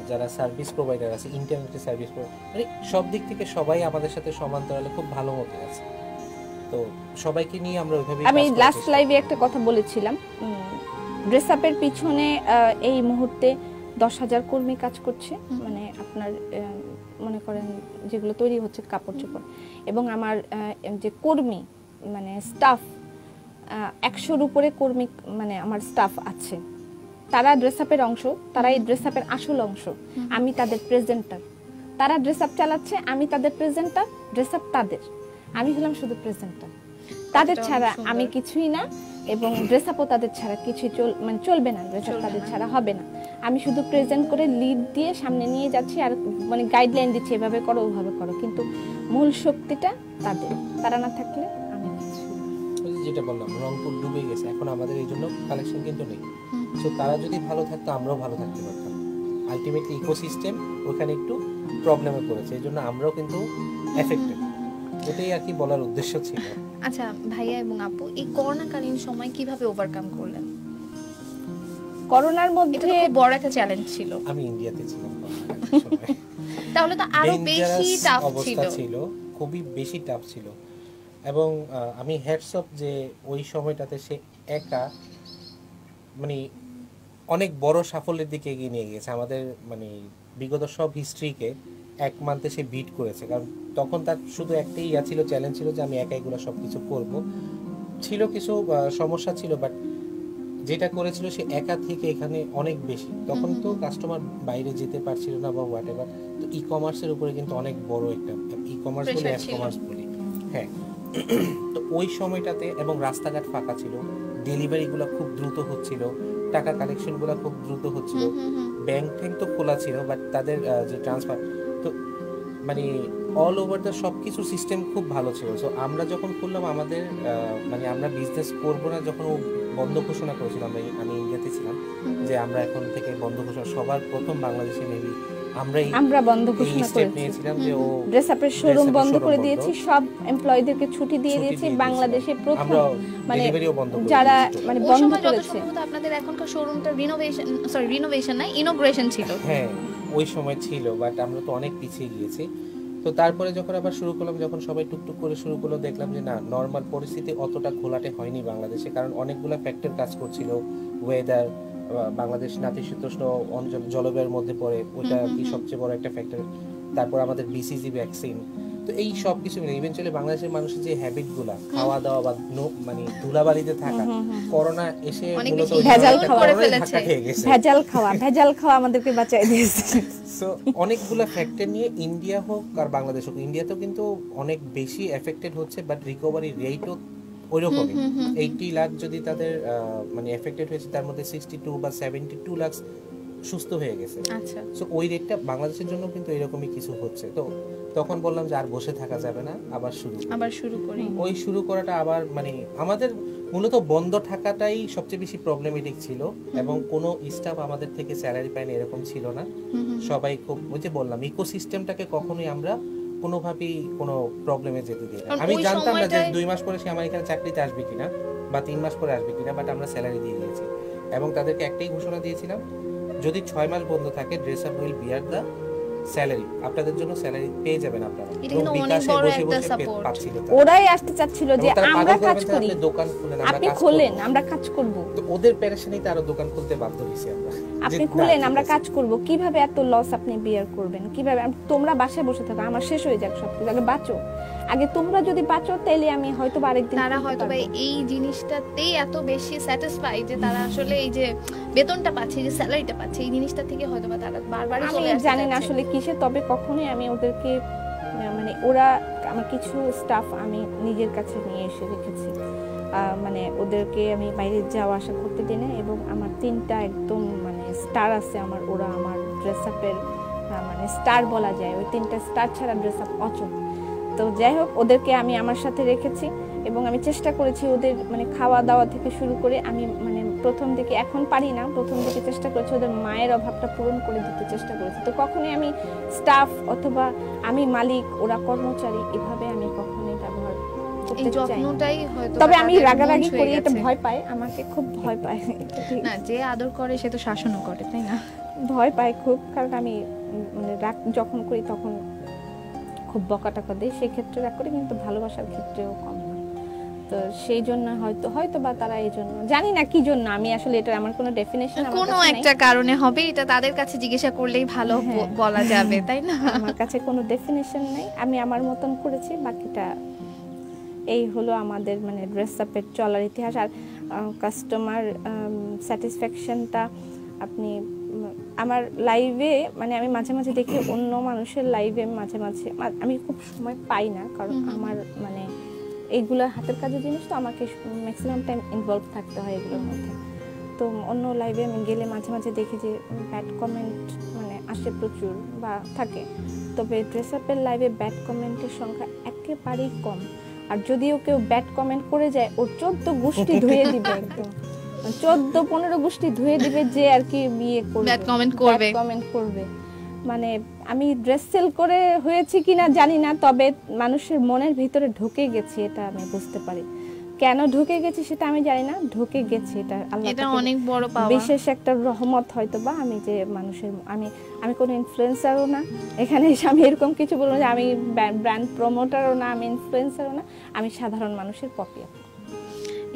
S4: যারা সার্ভিস প্রোভাইডার আছে, ইন্টারনেটের সার্ভিস মানে সব দিক থেকে সবাই আমাদের সাথে সমান্তরালে খুব ভালো মতো আছে। তো সবাইকে নিয়ে আমরা ওইভাবে,
S3: আমি লাস্ট লাইভে একটা কথা বলেছিলাম, ড্রেস আপের পিছনে এই মুহূর্তে 10,000 কর্মী কাজ করছে। মানে আপনার মনে করেন যেগুলো তৈরি হচ্ছে কাপড় চোপড়, এবং আমার যে কর্মী মানে স্টাফ 100-র উপরে কর্মী মানে আমার স্টাফ আছে। তারা ড্রেস আপের অংশ, তারা এই ড্রেস আপের আসল অংশ। আমি তাদের প্রেজেন্টার, তারা ড্রেস আপ চালাচ্ছে, আমি তাদের প্রেজেন্টার, ড্রেস আপ তাদের, আমি হলাম শুধু প্রেজেন্টার। তাদের ছাড়া আমি কিছুই না, এবং ড্রেস আপও তাদের ছাড়া কিছুই মানে চলবে না, ড্রেস আপ তাদের ছাড়া হবে না। আমি শুধু প্রেজেন্ট করে লিড দিয়ে সামনে নিয়ে যাচ্ছি আর মানে গাইডলাইন দিচ্ছি, এভাবে করো ওভাবে করো, কিন্তু মূল শক্তিটা তাদের। তারা না থাকলে আমি কিছু।
S4: যেটা বললাম, রংপুর ডুবে গেছে, এখন আমাদের এই জন্য কালেকশন কিন্তু নেই। সো তারা যদি ভালো থাকতো আমরাও ভালো থাকতে পারতাম। আলটিমেটলি ইকোসিস্টেম ওখানে একটু প্রবলেমে পড়েছে, এই জন্য আমরাও কিন্তু এফেক্টেড। এটাই আর কি বলার উদ্দেশ্য ছিল।
S2: আচ্ছা ভাইয়া এবং আপু, এই করোনাকালীন সময় কিভাবে ওভারকাম করলেন?
S3: করোনার মধ্যে
S2: এটা খুব বড় একটা চ্যালেঞ্জ ছিল।
S4: আমি ইন্ডিয়াতে ছিলাম
S2: তাহলে তো আরো বেশি টাফ
S4: ছিল, খুবই বেশি টাফ ছিল। এবং আমি হেডস অফ যে ওই সময়টাতে সে একা মানে অনেক বড় সাফল্যের দিকে এগিয়ে নিয়ে গেছে আমাদের, মানে বিগত সব হিস্ট্রিকে 1 মান্থে সে বিট করেছে। কারণ তখন তার শুধু একটাই ছিল, চ্যালেঞ্জ ছিল যে আমি একা এগুলো সবকিছু করব। ছিল কিছু সমস্যা ছিল, বাট যেটা করেছিল সে একা থেকে এখানে অনেক বেশি। তখন তো কাস্টমার বাইরে যেতে পারছিল না বা হোয়াট এভার। তো ই কমার্সের উপরে কিন্তু অনেক বড় একটা, ই কমার্স বলি, এস কমার্স বলি, হ্যাঁ। তো ওই সময়টাতে এবং রাস্তাঘাট ফাঁকা ছিল, ডেলিভারিগুলো খুব দ্রুত হচ্ছিল, টাকা কালেকশনগুলো খুব দ্রুত হচ্ছিল, ব্যাংক ট্যাঙ্ক তো খোলা ছিল, বাট তাদের যে ট্রান্সফার, তো মানে অল ওভার দ্য সব কিছু সিস্টেম খুব ভালো ছিল। সো আমরা যখন করলাম আমাদের মানে আমরা বিজনেস করবো না, যখন ও বন্ধ ঘোষণা করেছিলাম, আমি ইন্ডিয়াতে ছিলাম, যে আমরা এখন থেকে বন্ধ ঘোষণা, সবার প্রথম বাংলাদেশে মেবি
S3: আমরা বন্ধ ঘোষণা করেছি,
S4: নিয়েছিলাম যে ও
S3: ড্রেস আপের শোরুম বন্ধ করে দিয়েছি, সব এমপ্লয়ীদেরকে ছুটি দিয়ে দিয়েছি। বাংলাদেশে প্রথম মানে যারা মানে বন্ধ করেছে।
S2: আপনাদের এখনকার শোরুমটা রিনোভেশন না ইনোগ্রেশন ছিল।
S4: হ্যাঁ ওই সময় ছিল, বাট আমরা তো অনেক পিছিয়ে গিয়েছি। তো তারপরে যখন আবার শুরু করলাম, যখন সবাই টুকটুক করে শুরু করলো, দেখলাম যে না, নর্মাল পরিস্থিতি অতটা ঘোলাটে হয়নি বাংলাদেশে, কারণ অনেকগুলো ফ্যাক্টর কাজ করছিল। ওয়েদার, বাংলাদেশ নাতিশীতোষ্ণ অঞ্চল, জলবায়ুর মধ্যে পড়ে, ওটা কি সবচেয়ে বড় একটা ফ্যাক্টর। তারপর আমাদের বিসিজি ভ্যাকসিন, তো এই সব কিছু মিলে ইভেন্চুয়ালি বাংলাদেশের মানুষের যে হ্যাবিটগুলা, খাওয়া দাওয়া বা মানে ধুলাবালিতে থাকা, করোনা এসে মূলত
S3: ভেজাল খাওয়া আমাদেরকে বাঁচিয়ে দিয়েছে।
S4: সো অনেকগুলো ফ্যাক্টর নিয়ে ইন্ডিয়া হোক আর বাংলাদেশ হোক, ইন্ডিয়াতেও কিন্তু অনেক বেশি এফেক্টেড হচ্ছে, বাট রিকভারি রেটও ওইরকমই। 80 লাখ যদি তাদের মানে এফেক্টেড হয়েছে, তার মধ্যে 62 বা 72 লাখ সুস্থ হয়ে গেছে।
S2: আচ্ছা,
S4: সো ওই রেটটা বাংলাদেশের জন্য কিন্তু এরকমই কিছু হচ্ছে। তো তখন বললাম যে আর বসে থাকা যাবে না, আবার শুরু করি। ওই শুরু করাটা আবার মানে আমাদের মূলত বন্ধ থাকাটাই সবচেয়ে বেশি প্রবলেমেটিক ছিল, এবং কোনো স্টাফ আমাদের থেকে স্যালারি পায়নি এরকম ছিল না। সবাই খুব, ওই যে বললাম, ইকোসিস্টেমটাকে কখনোই আমরা কোনোভাবেই কোনো প্রবলেমে যেতে দিই না। আমি জানতাম না যে 2 মাস পরে সে আমার এখানে চাকরিতে আসবে কিনা বা 3 মাস পরে আসবে কিনা, বাট আমরা স্যালারি দিয়ে দিয়েছি এবং তাদেরকে একটাই ঘোষণা দিয়েছিলাম, যদি 6 মাস বন্ধ থাকে, dress up will bear the salary, আপনাদের জন্য স্যালারি পেয়ে যাবেন আপনারা।
S3: ওরাই আসতে চাচ্ছিল যে আমরা কাজ করি,
S4: দোকান খুলেন,
S3: আপনি খুলেন, আমরা কাজ করব।
S4: তো ওদের প্যারেশানিতে তারা দোকান খুলতে বাধ্য হইছে।
S3: আপনি খুলেন, আমরা কাজ করব। কিভাবে এত লস আপনি বিয়ার করবেন? কিভাবে? তোমরা বাসায় বসে থাকো, আমার শেষ হয়ে যাক সবকিছু, আগে বাঁচো। আগে তোমরা যদি বাঁচো, তাহলে আমি হয়তো আরেকদিন।
S2: তারা হয়তো এই জিনিসটাতেই এত বেশি স্যাটিসফাইড যে তারা আসলে এই যে বেতনটা পাচ্ছে, যে স্যালারিটা পাচ্ছে, এই জিনিসটা থেকে হয়তো বা তারা বারবারই চলে আসছে।
S3: জানি না আসলে কিসে, তবে কখনোই আমি ওদেরকে মানে ওরা আমার কিছু স্টাফ আমি নিজের কাছে নিয়ে এসে রেখেছি, মানে ওদেরকে আমি বাইরে যাওয়া আসা করতে দিই না। এবং আমার 3টা একদম মানে স্টার আছে আমার, ওরা আমার ড্রেস আপের মানে স্টার বলা যায়। ওই 3টা স্টার ছাড়া ড্রেস আপ অচল। তো যাই হোক, ওদেরকে আমি আমার সাথে রেখেছি এবং আমি চেষ্টা করেছি ওদের মানে খাওয়া দাওয়া থেকে শুরু করে, আমি মানে প্রথম দিকে, এখন পারি না, প্রথম দিকে চেষ্টা করেছি ওদের মায়ের অভাবটা পূরণ করে দিতে চেষ্টা করেছি। তো কখনোই আমি স্টাফ অথবা আমি মালিক, ওরা কর্মচারী, এভাবে আমি কখনোই ব্যবহার করতে চাই না। তবে আমি রাগারাগি করি, এটা ভয় পায়, আমাকে খুব ভয় পায়।
S2: না, যে আদর করে সে তো শাসনও করে, তাই না?
S3: ভয় পায় খুব, কারণ আমি মানে রাগ যখন করি তখন খুব বকাটাকা দেয়, সেক্ষেত্রে রাগ করি, কিন্তু ভালোবাসার ক্ষেত্রেও কম না। তো সেই জন্য হয়তো বা তারা এই জন্য, জানি না কি জন্য, আমি আসলে এটা আমার কোনো ডেফিনেশন,
S2: কোনো একটা কারণে হবে, এটা তাদের কাছে জিজ্ঞাসা করলেই ভালো বলা যাবে, তাই না?
S3: আমার কাছে কোনো ডেফিনেশন নেই, আমি আমার মতন করেছি, বাকিটা এই হলো আমাদের মানে ড্রেস আপের চলার ইতিহাস। আর কাস্টমার স্যাটিসফ্যাকশনটা আপনি আমার লাইভে মানে আমি মাঝে মাঝে দেখি অন্য মানুষের লাইভে, মাঝে মাঝে আমি খুব সময় পাই না, কারণ আমার মানে এইগুলো হাতের কাজের জিনিস, তো আমাকে ম্যাক্সিমাম টাইম ইনভলভ থাকতে হয় এগুলোর মধ্যে। তো অন্য লাইভে আমি গেলে মাঝে মাঝে দেখি যে ব্যাড কমেন্ট মানে আসে প্রচুর বা থাকে, তবে ড্রেস আপের লাইভে ব্যাড কমেন্টের সংখ্যা একেবারেই কম। আর যদিও কেউ ব্যাড কমেন্ট করে যায়, ওর 14 গোষ্ঠী ধুয়ে দিবে, একদম 14-15 গোষ্ঠী ধুয়ে দিবে যে আর কি বিয়ে করবে,
S2: ব্যাড কমেন্ট
S3: করবে। মানে আমি ড্রেস সেল করে হয়েছি কিনা জানি না, তবে মানুষের মনের ভিতরে ঢুকে গেছি, এটা আমি বুঝতে পারি। কেন ঢুকে গেছি সেটা আমি জানি না, ঢুকে গেছি, এটা আল্লাহ,
S2: এটা অনেক বড় পাওয়া,
S3: বিশেষ একটা রহমত হয়তো বা। আমি যে মানুষের, আমি কোনো ইনফ্লুয়েন্সারও না, এখানে এসে আমি এরকম কিছু বলবো যে আমি ব্র্যান্ড প্রমোটারও না, আমি ইনফ্লুয়েন্সারও না, আমি সাধারণ মানুষের পপিয়া।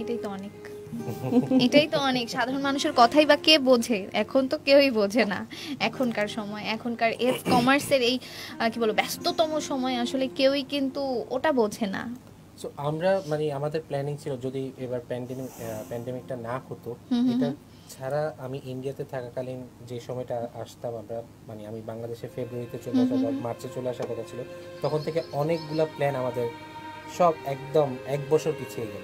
S2: এটাই তো অনেক সাধারণ মানুষের কথাই বা কে বোঝে? এখন তো কেউই বোঝে না। এখনকার সময়, এখনকার কমার্সের এই কি বলবো ব্যস্ততম সময় আসলে কেউই কিন্তু ওটা বোঝে না।
S4: সো আমরা মানে আমাদের প্ল্যানিং ছিল, যদি এবার প্যান্ডেমিকটা না হতো, এটা ছাড়া আমি ইন্ডিয়াতে থাকাকালীন যে সময়টা আসতাম, আমরা মানে আমি বাংলাদেশে ফেব্রুয়ারিতে চলে আসা বা মার্চে চলে আসার কথা ছিল, তখন থেকে অনেকগুলা প্ল্যান আমাদের সব একদম 1 বছর পিছিয়ে গেল।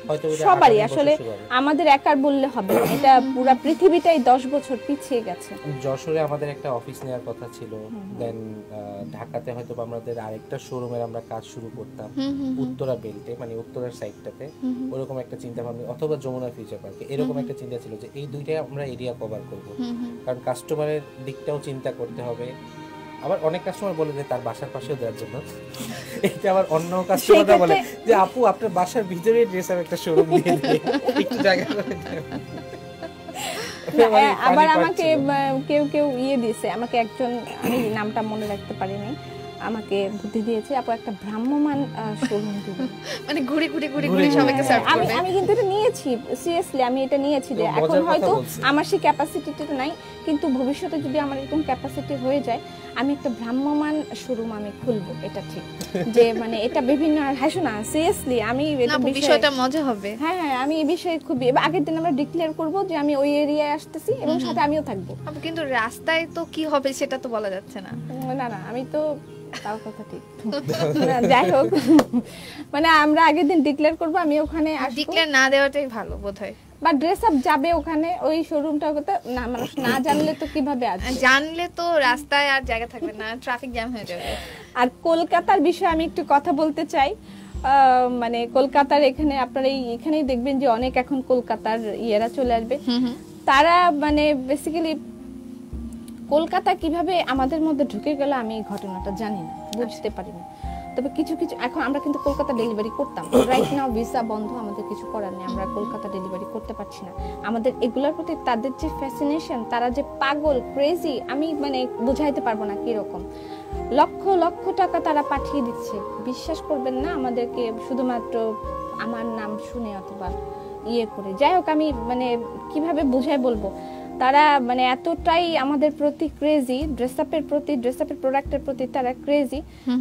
S4: হয়তো
S3: সবারই আসলে, আমাদের একার বললে হবে না, এটা পুরো পৃথিবীটাই 10 বছর পিছিয়ে গেছে।
S4: যশোরে আমাদের একটা অফিস নেওয়ার কথা ছিল, দেন ঢাকাতে হয়তো আমাদের আরেকটা শোরুমের আমরা কাজ শুরু করতাম, উত্তরা বেল্টে মানে উত্তরার সাইডটাতে, ওরকম একটা চিন্তা ভাবনা, অথবা যমুনা ফিউচার পার্কে, এরকম একটা চিন্তা ছিল যে এই দুইটাই আমরা এরিয়া কভার করব, কারণ কাস্টমারের দিকটাও চিন্তা করতে হবে, আবার অনেক কাস্টমার বলে যে তার বাসার পাশেও দেওয়ার জন্য। এটা আবার অন্য কাস্টমাররা বলে যে আপু আপনার বাসার ভিতরে ড্রেস আপ একটা শোরুম দিয়ে দিন, একটু জায়গা করে দেন।
S3: আবার আমাকে কেউ কেউ দিয়েছে, আমাকে একজন, আমি নামটা মনে রাখতে পারিনি, আমাকে বুদ্ধি দিয়েছে আপু একটা ভ্রাম্যমান শোরুম দিবেন,
S2: মানে ঘুরে ঘুরে ঘুরে ঘুরে সবাইকে সার্ভ করবে।
S3: আমি কিন্তু এটা নিয়েছি, সিরিয়াসলি আমি এটা নিয়েছি যে এখন হয়তো আমার সেই ক্যাপাসিটিটা নাই, কিন্তু ভবিষ্যতে যদি আমার এরকম ক্যাপাসিটি হয়ে যায় আমি একটা ভ্রাম্যমান শোরুম আমি খুলবো, এটা ঠিক যে মানে এটা বিভিন্ন, হ্যাঁ শোনা সিরিয়াসলি আমি
S2: এটা বিষয়টা মজা হবে।
S3: হ্যাঁ হ্যাঁ আমি এই বিষয়ে খুবই, আগের দিন আমরা ডিক্লেয়ার করব যে আমি ওই এরিয়ায় আসতেছি এবং সাথে আমিও থাকবো।
S2: কিন্তু রাস্তায় তো কি হবে সেটা তো বলা যাচ্ছে না।
S3: না না আমি তো তাও কথা ঠিক, যাই হোক মানে আমরা আগের দিন ডিক্লেয়ার করব, আমি ওখানে আসবো।
S2: ডিক্লেয়ার না দেওয়াটাই ভালো বোধহয়,
S3: বা ড্রেস আপ যাবে ওখানে ওই শোরুমটা কথা না, মানুষ না জানলে তো কিভাবে আসবে,
S2: জানলে তো রাস্তায় আর জায়গা থাকবে না, ট্রাফিক জ্যাম হয়ে যাবে।
S3: আর কলকাতার বিষয়ে আমি একটু কথা বলতে চাই, মানে কলকাতার এখানে আপনারা এখানেই দেখবেন যে অনেক এখন কলকাতার ইয়েরা চলে আসবে, তারা মানে বেসিক্যালি কলকাতা কিভাবে আমাদের মধ্যে ঢুকে গেল আমি এই ঘটনাটা জানি না, বুঝতে পারি না। তবে কিছু কিছু এখন আমরা কিন্তু কলকাতা ডেলিভারি করতাম, রাইট নাও ভিসা বন্ধ, আমাদের কিছু করার নেই, আমরা কলকাতা ডেলিভারি করতে পারছি না। আমাদের এগুলোর প্রতি তাদের যে ফ্যাসিনেশন, তারা যে পাগল ক্রেজি, আমি মানে বোঝাইতে পারবো না কিরকম, লক্ষ লক্ষ টাকা তারা পাঠিয়ে দিচ্ছে, বিশ্বাস করবেন না, আমাদেরকে শুধুমাত্র আমার নাম শুনে অথবা ইয়ে করে। যাই হোক আমি মানে কিভাবে বুঝাই বলবো, তারা মানে এতটাই আমাদের প্রতি ক্রেজি, ড্রেস আপের প্রোডাক্টের প্রতি তারা ক্রেজি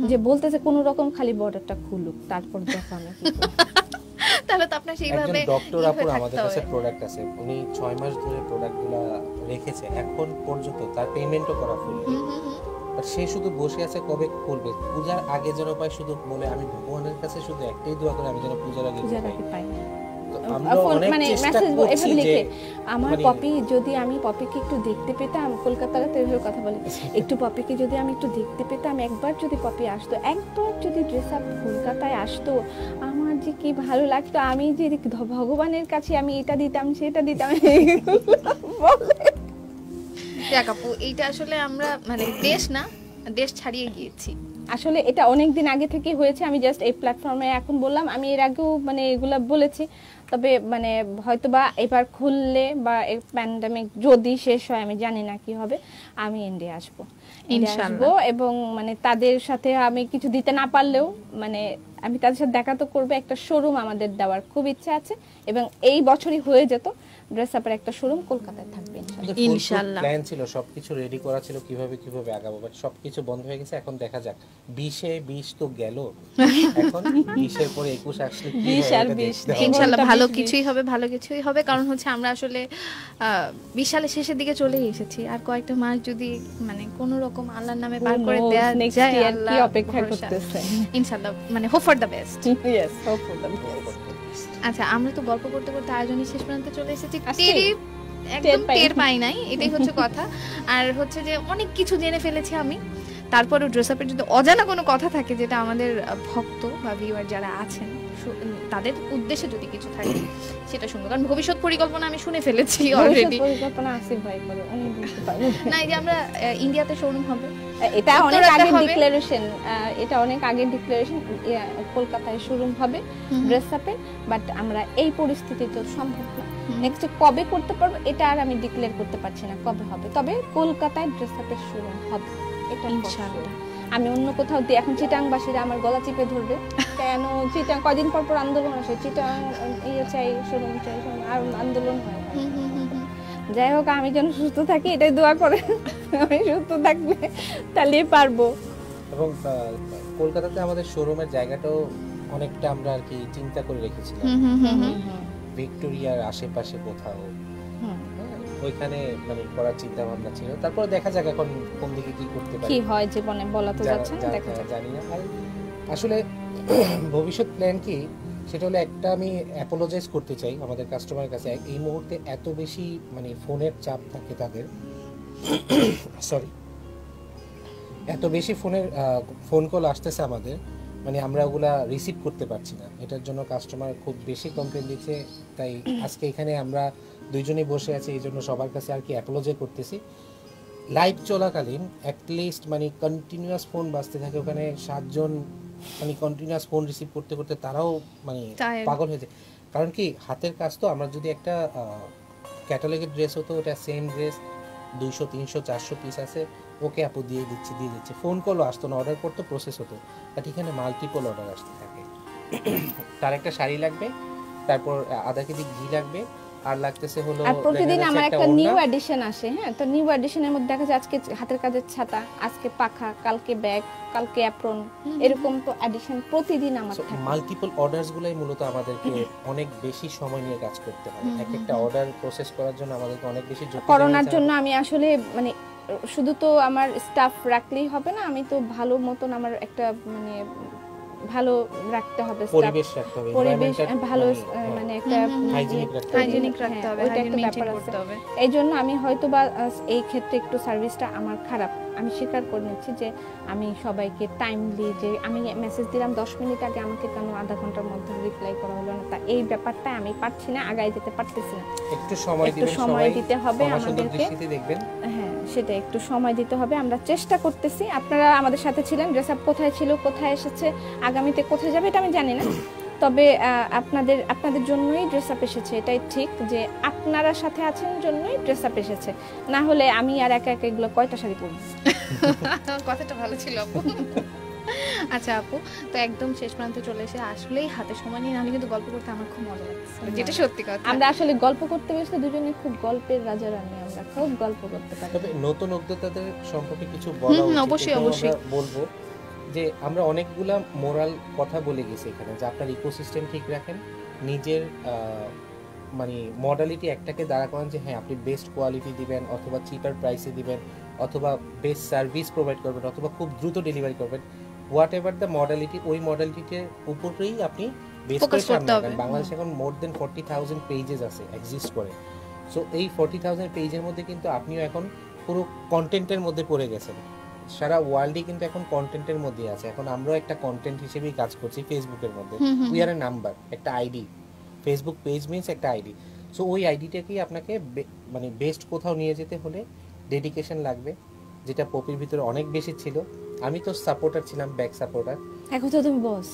S3: যে বলতেছে কোনো রকম খালি বর্ডারটা খুলুক তারপর দেখো আমি কি করব।
S2: তাহলে তো আপনার সেইভাবে
S4: ডক্টর আপুর আমাদের কাছে প্রোডাক্ট আছে, উনি 6 মাস ধরে প্রোডাক্টগুলো রেখেছে, এখন পর্যন্ত তার পেমেন্টও করা ফুল, আর সে শুধু বসে আছে কবে খুলবে, পূজার আগে যেন পাই, শুধু বলে আমি ভগবানের কাছে শুধু একটাই দোয়া করি আমি যেন পূজার আগে পাই।
S3: মানে মেসেজ এভাবে লিখে আমার পপি, যদি আমি পপিকে একটু দেখতে পেতাম, কলকাতার তেরোর কথা বলি, একটু পপিকে যদি আমি একটু দেখতে পেতাম, একবার যদি পপি আসতো, একবার যদি ড্রেস আপ কলকাতায় আসতো, আমার যে কি ভালো লাগতো, আমি যে ভগবানের কাছে আমি এটা দিতাম সেটা দিতাম বলে।
S2: দেখ আপু, এইটা আসলে আমরা মানে দেশ না, দেশ ছাড়িয়ে গিয়েছি।
S3: আসলে এটা অনেক দিন আগে থেকে হয়েছে, আমি জাস্ট এই প্ল্যাটফর্মে এখন বললাম, আমি এর আগেও মানে এগুলা বলেছি, তবে মানে হয়তোবা এবার খুললে বা এই প্যান্ডেমিক যদি শেষ হয়, আমি জানি না কি হবে, আমি ইন্ডিয়া আসবো ইনশাআল্লাহ, এবং মানে তাদের সাথে আমি কিছু দিতে না পারলেও মানে আমি তাদের সাথে দেখা তো করবো, একটা শোরুম আমাদের দেওয়ার খুব ইচ্ছা আছে, এবং এই বছরই হয়ে যেত ড্রেস আপের একটা শোরুম কলকাতায় থাকবে
S2: ইনশাআল্লাহ।
S4: প্ল্যান ছিল, সবকিছু রেডি করা ছিল কিভাবে কিভাবে আগাবো, বাট সবকিছু বন্ধ হয়ে গেছে। এখন দেখা যাক 20 তো গেল, এখন 20 পরে 21 আসলে কি হবে,
S2: ইনশাআল্লাহ ভালো কিছুই হবে, ভালো কিছুই হবে, কারণ হচ্ছে আমরা আসলে 20 সালের শেষের দিকে চলেই এসেছি, আর কয়েকটা মাস যদি মানে কোনো রকম আল্লাহর নামে পার করে দেয়া যায়, আল্লাহ
S3: কি অপেক্ষা করতেছে,
S2: ইনশাআল্লাহ মানে hope for the best.
S3: Yes, hope for the best.
S2: আচ্ছা, আমরা তো গল্প করতে করতে আয়োজনের শেষ পর্যন্ত চলে এসেছি, একদম টের পাই নাই, এটাই হচ্ছে কথা। আর হচ্ছে যে অনেক কিছু জেনে ফেলেছি আমি, তারপরে ড্রেস আপের যদি অজানা কোনো কথা থাকে যেটা আমাদের ভক্ত বা ভিউয়ার যারা আছেন তাদের উদ্দেশ্যে যদি কিছু থাকে সেটা শুনবো, কারণ ভবিষ্যৎ পরিকল্পনা আমি শুনে ফেলেছি অলরেডি।
S3: পরিকল্পনা আসিফ ভাই করে, উনি বলতে পারবেন
S2: না, এই যে আমরা ইন্ডিয়াতে শোরুম হবে,
S3: এটা অনেক আগে ডিক্লারেশন, এটা অনেক আগে ডিক্লারেশন, কলকাতায় শোরুম হবে ড্রেস আপের, বাট আমরা এই পরিস্থিতি তো সম্ভব না, নেক্সট কবে করতে পারবো এটা আর আমি ডিক্লেয়ার করতে পারছি না কবে হবে, তবে কলকাতায় ড্রেস আপের শোরুম হবে, এটা ইনশাআল্লাহ। আমি অন্য কোথাও দিয়ে, এখন চিটাংবাসীরা আমার গলা চিপে ধরবে, কেন চিটাং কয়দিন পর পর আন্দোলন আসে, চিটাং ইয়ে চাই শোরুম চাই, আর আন্দোলন হয়। যাই হোক, আমি যেন সুস্থ থাকি এটাই দোয়া করে, আমি সুস্থ থাকলে তাহলেই পারবো।
S4: এবং কলকাতাতে আমাদের শোরুমের জায়গাটাও অনেকটা আমরা আর কি চিন্তা করে রেখেছিলাম, ভিক্টোরিয়ার আশেপাশে কোথাও ওইখানে মানে করার চিন্তা ভাবনা ছিল, তারপর দেখা যাক এখন কোন দিকে কি করতে পারি,
S3: কি হয় জীবনে বলা তো যাচ্ছে না, দেখা যাক,
S4: জানি না। আর আসলে ভবিষ্যৎ প্ল্যান কি সেটা হলো, একটা আমি অ্যাপোলোজাইজ করতে চাই আমাদের কাস্টমারের কাছে, এই মুহূর্তে এত বেশি মানে ফোনের চাপ থাকে তাদের, সরি, এত বেশি ফোন কল আসতেছে আমাদের, মানে আমরা ওগুলা রিসিভ করতে পারছি না, এটার জন্য কাস্টমার খুব বেশি কমপ্লেন দিচ্ছে। তাই আজকে এখানে আমরা দুইজনেই বসে আছি, এই জন্য সবার কাছে আর কি অ্যাপোলজি করতেছি। লাইভ চলাকালীন অ্যাটলিস্ট মানে কন্টিনিউয়াস ফোন বাজতে থাকে, ওখানে 7 জন মানে কন্টিনিউয়াস ফোন রিসিভ করতে করতে তারাও মানে
S2: Tired.
S4: পাগল হয়ে যায়। কারণ কি হাতের কাজ তো, আমরা যদি একটা ক্যাটালগের ড্রেস হতো, ওটা সেম ড্রেস 200 300 400 পিস আছে, ওকে আপু দিয়ে দিচ্ছি, ফোন কলও আসতো না, অর্ডার করতো, প্রসেস হতো। বাট এখানে মাল্টিপল অর্ডার আসতে থাকে। তার একটা শাড়ি লাগবে, তারপর আধা কেজি ঘি লাগবে, আর লাগতেছে হলো
S3: আর প্রতিদিন
S4: দেখা
S3: আমার
S4: যাচ্ছে
S3: একটা নিউ
S4: ওড়না।
S3: এডিশন আসে। হ্যাঁ, তো নিউ এডিশনের মধ্যে দেখা যায় আজকে হাতের কাজের ছাতা, আজকে পাখা, কালকে ব্যাগ, কালকে অ্যাপ্রন, এরকম তো এডিশন প্রতিদিন আমার থাকে।
S4: মাল্টিপল অর্ডারস গুলাই মূলত আমাদেরকে অনেক বেশি সময় নিয়ে কাজ করতে হয়। এক একটা অর্ডার প্রসেস করার জন্য আমাদেরকে অনেক বেশি
S3: করোনার জন্য আমি আসলে মানে শুধু তো আমার স্টাফ রাখলেই হবে না, আমি তো ভালো মতন আমার একটা মানে ভালো রাখতে হবে staff।
S4: পরিবেশ রাখতে হবে,
S3: পরিবেশ
S4: environment-টা
S3: ভালো
S4: মানে,
S3: মানে একটা
S4: হাইজিনিক রাখতে হবে।
S2: হাইজিনিক রাখতে হবে,
S3: ওইটা একটা
S2: হাইজিন মেইনটেইন
S3: ব্যাপার
S2: করতে
S3: আছে।
S2: হবে।
S3: এই জন্য আমি হয়তো বা এই ক্ষেত্রে একটু সার্ভিসটা আমার খারাপ, আমি স্বীকার করে নিচ্ছি যে আমি সবাইকে টাইমলি, যে আমি মেসেজ দিলাম 10 মিনিট আগে, আমাকে কেন আধা ঘন্টার মধ্যে রিপ্লাই করা হলো না, তা এই ব্যাপারটা আমি পারছি না, আগায় যেতে পারতেছি না।
S4: একটু সময়
S3: একটু
S4: দিবেন,
S3: সময়
S4: সবাই
S3: দিতে হবে
S4: ক্ষমাসুন্দর
S3: আমাদেরকে।
S4: দৃষ্টিতে দেখবেন।
S3: হ্যাঁ, সেটা একটু সময় দিতে হবে, আমরা চেষ্টা করতেছি। আপনারা আমাদের সাথে ছিলেন, ড্রেস আপ কোথায় ছিল, কোথায় এসেছে, আগামীতে কোথায় যাবে এটা আমি জানি না, তবে আপনাদের জন্যই ড্রেস আপ এসেছে, এটাই ঠিক যে আপনারা সাথে আছেন জন্যই ড্রেস আপ এসেছে, না হলে আমি আর একা একা এগুলো কয়টা শাড়ি পরবো।
S2: কথাটা ভালো ছিল আপু। আচ্ছা আপু, তো একদম শেষ প্রান্তে চলে এসে আসলেই হাতে সময় নিয়ে আমি কিন্তু গল্প করতে আমার খুব মজা লাগছে, যেটা সত্যি কথা।
S3: আমরা আসলে গল্প করতে বসলে দুজনে খুব গল্পের রাজা রানী, আমরা খুব গল্প করতে পারি।
S4: তবে নতুন উদ্যোক্তাদের সম্পর্কে কিছু বলা উচিত,
S2: অবশ্যই,
S4: এটাও
S2: অবশ্যই।
S4: আমরা বলবো যে আমরা অনেকগুলা মোরাল কথা বলে গেছি এখানে, যে আপনার ইকোসিস্টেম ঠিক রাখেন, নিজের মানে মডালিটি একটাকে দাঁড়া করেন যে হ্যাঁ আপনি বেস্ট কোয়ালিটি দিবেন, অথবা চিপার প্রাইসে দিবেন, অথবা বেস্ট সার্ভিস প্রোভাইড করবেন, অথবা খুব দ্রুত ডেলিভারি করবেন, হোয়াট এভার দ্য মডালিটি, ওই মডালিটির উপরেই আপনি বেস্ট
S2: Focus
S4: করে
S2: করতে
S4: সামনে
S2: হবে।
S4: আগান। বাংলাদেশে এখন মোর দেন 40,000 পেজেস আছে, এক্সিস্ট করে। সো এই 40,000 পেজের মধ্যে কিন্তু আপনিও এখন পুরো কন্টেন্টের মধ্যে পড়ে গেছেন। সারা ওয়ার্ল্ডই কিন্তু এখন কন্টেন্টের মধ্যে আছে। এখন আমরাও একটা কন্টেন্ট হিসেবেই কাজ করছি ফেসবুকের মধ্যে। উই আর এ নাম্বার, একটা আইডি। ফেসবুক পেজ মিন্স একটা আইডি। সো ওই আইডিটাকেই আপনাকে মানে বেস্ট কোথাও নিয়ে যেতে হলে ডেডিকেশন লাগবে, যেটা পপির ভিতরে অনেক বেশি ছিল। আমি তো সাপোর্টার ছিলাম, ব্যাক সাপোর্টার।
S3: এখন তো তুমি বস।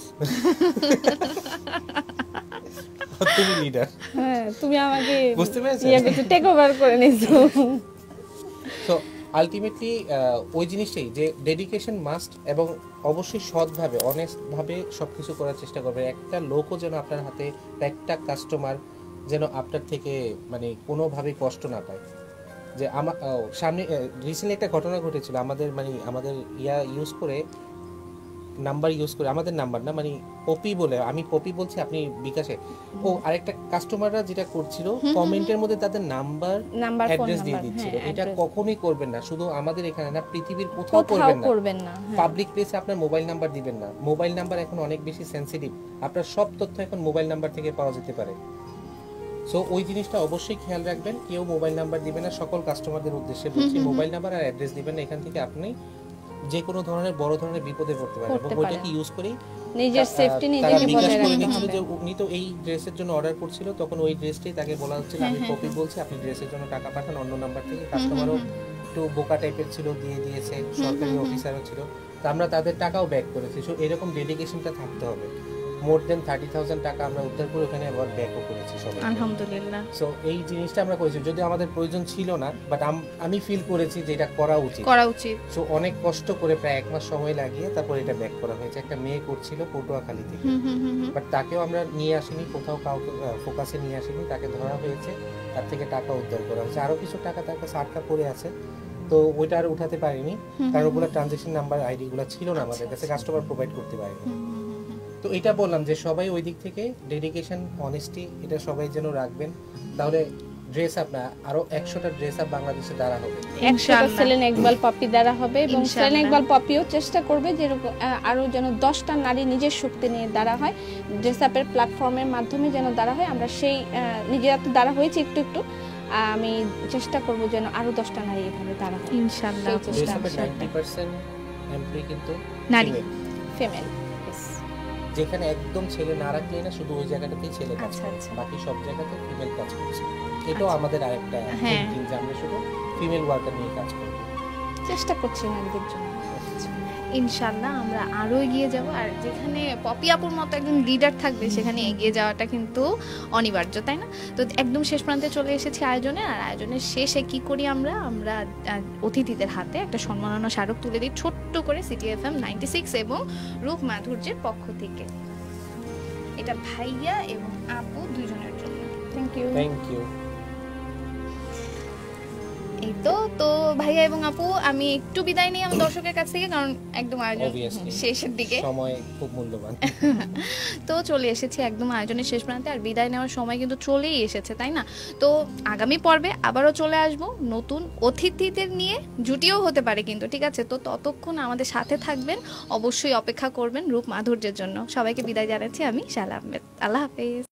S4: তুমি লিডার।
S3: হ্যাঁ, তুমি আমাকে
S4: বুঝতে পেরেছো?
S3: টেক ওভার করে নিয়েছো।
S4: সো আলটিমেটলি ওই জিনিসটাই যে ডেডিকেশন মাস্ট, এবং অবশ্যই সৎভাবে অনেস্টভাবে সব কিছু করার চেষ্টা করবে। একটা লোকও যেন আপনার হাতে, একটা কাস্টমার যেন আপনার থেকে মানে কোনোভাবে কষ্ট না পায়। যে আমার সামনে রিসেন্টলি একটা ঘটনা ঘটেছিল, আমাদের মানে আমাদের ইউজ করে, নাম্বার ইউজ করে, আমাদের নাম্বার না মানে পপি বলে, আমি পপি বলছি, আপনি বিকাশে। ও আরেকটা কাস্টমাররা যেটা করছিল, কমেন্টের মধ্যে তাদের নাম্বার অ্যাড্রেস দিয়ে দিচ্ছিল। এটা কখনোই করবেন না, শুধু আমাদের এখানে না, পৃথিবীর কোথাও করবেন না। পাবলিক প্লেসে আপনার মোবাইল নাম্বার দিবেন না। মোবাইল নাম্বার এখন অনেক বেশি সেনসিটিভ, আপনার সব তথ্য এখন মোবাইল নাম্বার থেকে পাওয়া যেতে পারে। সো ওই জিনিসটা অবশ্যই খেয়াল রাখবেন, কেউ মোবাইল নাম্বার দিবেন না। সকল কাস্টমারদের উদ্দেশ্যে বলছি, মোবাইল নাম্বার আর অ্যাড্রেস দিবেন না। এখান থেকে আপনি যে কোনো ধরনের বড় ধরনের বিপদে পড়তে পারেন, এবং ওইটাকে ইউজ করেই
S3: নিজের সেফটি নিজেকে বজায় রাখতে হবে।
S4: যে উনি তো এই ড্রেসের জন্য অর্ডার করছিল, তখন ওই ড্রেসটাই তাকে বলা হচ্ছিল আমি পপি বলছি, আপনি ড্রেসের জন্য টাকা পাঠান অন্য নাম্বার থেকে। কাস্টমারও একটু বোকা টাইপের ছিল, দিয়ে দিয়েছে, সরকারি অফিসারও ছিল, তো আমরা তাদের টাকাও ব্যাক করেছি। সো এরকম ডেডিকেশনটা থাকতে হবে। মোর দেন 30,000 টাকা আমরা উদ্ধার করে ওখানে আবার ব্যাকও করেছি সবাই,
S2: আলহামদুলিল্লাহ।
S4: সো এই জিনিসটা আমরা করেছি, যদি আমাদের প্রয়োজন ছিল না, বাট আমি ফিল করেছি যে এটা করা উচিত।
S2: সো
S4: অনেক কষ্ট করে প্রায় 1 মাস সময় লাগিয়ে তারপর এটা ব্যাক করা হয়েছে। একটা মেয়ে করছিল পটুয়াখালী থেকে, বাট তাকেও আমরা নিয়ে আসিনি, কোথাও কাউকে ফোকাসে নিয়ে আসিনি, তাকে ধরা হয়েছে, তার থেকে টাকা উদ্ধার করা হয়েছে। আরো কিছু টাকা তার কাছে আটকা পড়ে আছে, তো ওইটা আর উঠাতে পারিনি, কারণ ওগুলো ট্রানজাকশন নাম্বার আইডি গুলো ছিল না আমাদের কাছে, কাস্টমার প্রোভাইড করতে পারিনি। তো এটা বললাম যে সবাই ওই দিক থেকে ডেডিকেশন, অনেস্টি, এটা সবাই যেন রাখবেন, তাহলে ড্রেস আপ না আরো 100টা ড্রেস আপ বাংলাদেশে দ্বারা হবে।
S3: 100টা সেলেন ইকবাল পপি দ্বারা হবে, এবং সেলেন ইকবাল পপিও চেষ্টা করবে যে আরো যেন 10টা নারী নিজের শক্তি নিয়ে দ্বারা হয়, ড্রেস আপের প্ল্যাটফর্মের মাধ্যমে যেন দ্বারা হয়। আমরা সেই নিজেরা তো দ্বারা হয়েছে একটু একটু, আমি চেষ্টা করব যেন আরো 10টা নারী এভাবে দ্বারা হয়
S2: ইনশাআল্লাহ।
S4: ড্রেস আপের 90% এমপ্লয়ি কিন্তু
S2: নারী,
S3: ফিমেল।
S4: যেখানে একদম ছেলে না রাখলেই না, শুধু ওই জায়গাটাতেই ছেলে কাজ
S2: আচ্ছা,
S4: করে,
S2: আচ্ছা।
S4: বাকি সব জায়গাতে ফিমেল কাজ করছে। এটাও আমাদের আরেকটা থিঙ্কিং যে আমরা শুধু ফিমেল ওয়ার্কার নিয়ে কাজ করব।
S3: চেষ্টা করছি নারীদের জন্য।
S2: ইনশাল্লাহ আমরা আরও এগিয়ে যাব, আর যেখানে পপি আপুর মতো একজন লিডার থাকবে সেখানে এগিয়ে যাওয়াটা কিন্তু অনিবার্য, তাই না? তো একদম শেষ প্রান্তে চলে এসেছি আয়োজনে, আর আয়োজনের শেষে কি করি আমরা অতিথিদের হাতে একটা সম্মাননা স্মারক তুলে দিই ছোট্ট করে সিটি এফএম 96 এবং রূপ মাধুর্যের পক্ষ থেকে। এটা ভাইয়া এবং আপু দুইজনের জন্য।
S3: Thank you.
S4: Thank you.
S2: এই তো ভাইয়া এবং আপু আমি একটু বিদায় নিই আমার দর্শকের কাছ থেকে, কারণ একদম আয়োজন
S4: Obviously,
S2: শেষের দিকে,
S4: সময় খুব মূল্যবান।
S2: তো চলে এসেছি একদম আয়োজনের শেষ প্রান্তে, আর বিদায় নেওয়ার সময় কিন্তু চলেই এসেছে, তাই না? তো আগামী পর্বে আবারও চলে আসব নতুন অতিথিদের নিয়ে, জুটিও হতে পারে কিন্তু, ঠিক আছে? তো ততক্ষণ আমাদের সাথে থাকবেন, অবশ্যই অপেক্ষা করবেন রূপ মাধুর্যের জন্য। সবাইকে বিদায় জানাচ্ছি আমি শায়লা আহমেদ। আল্লাহ হাফেজ।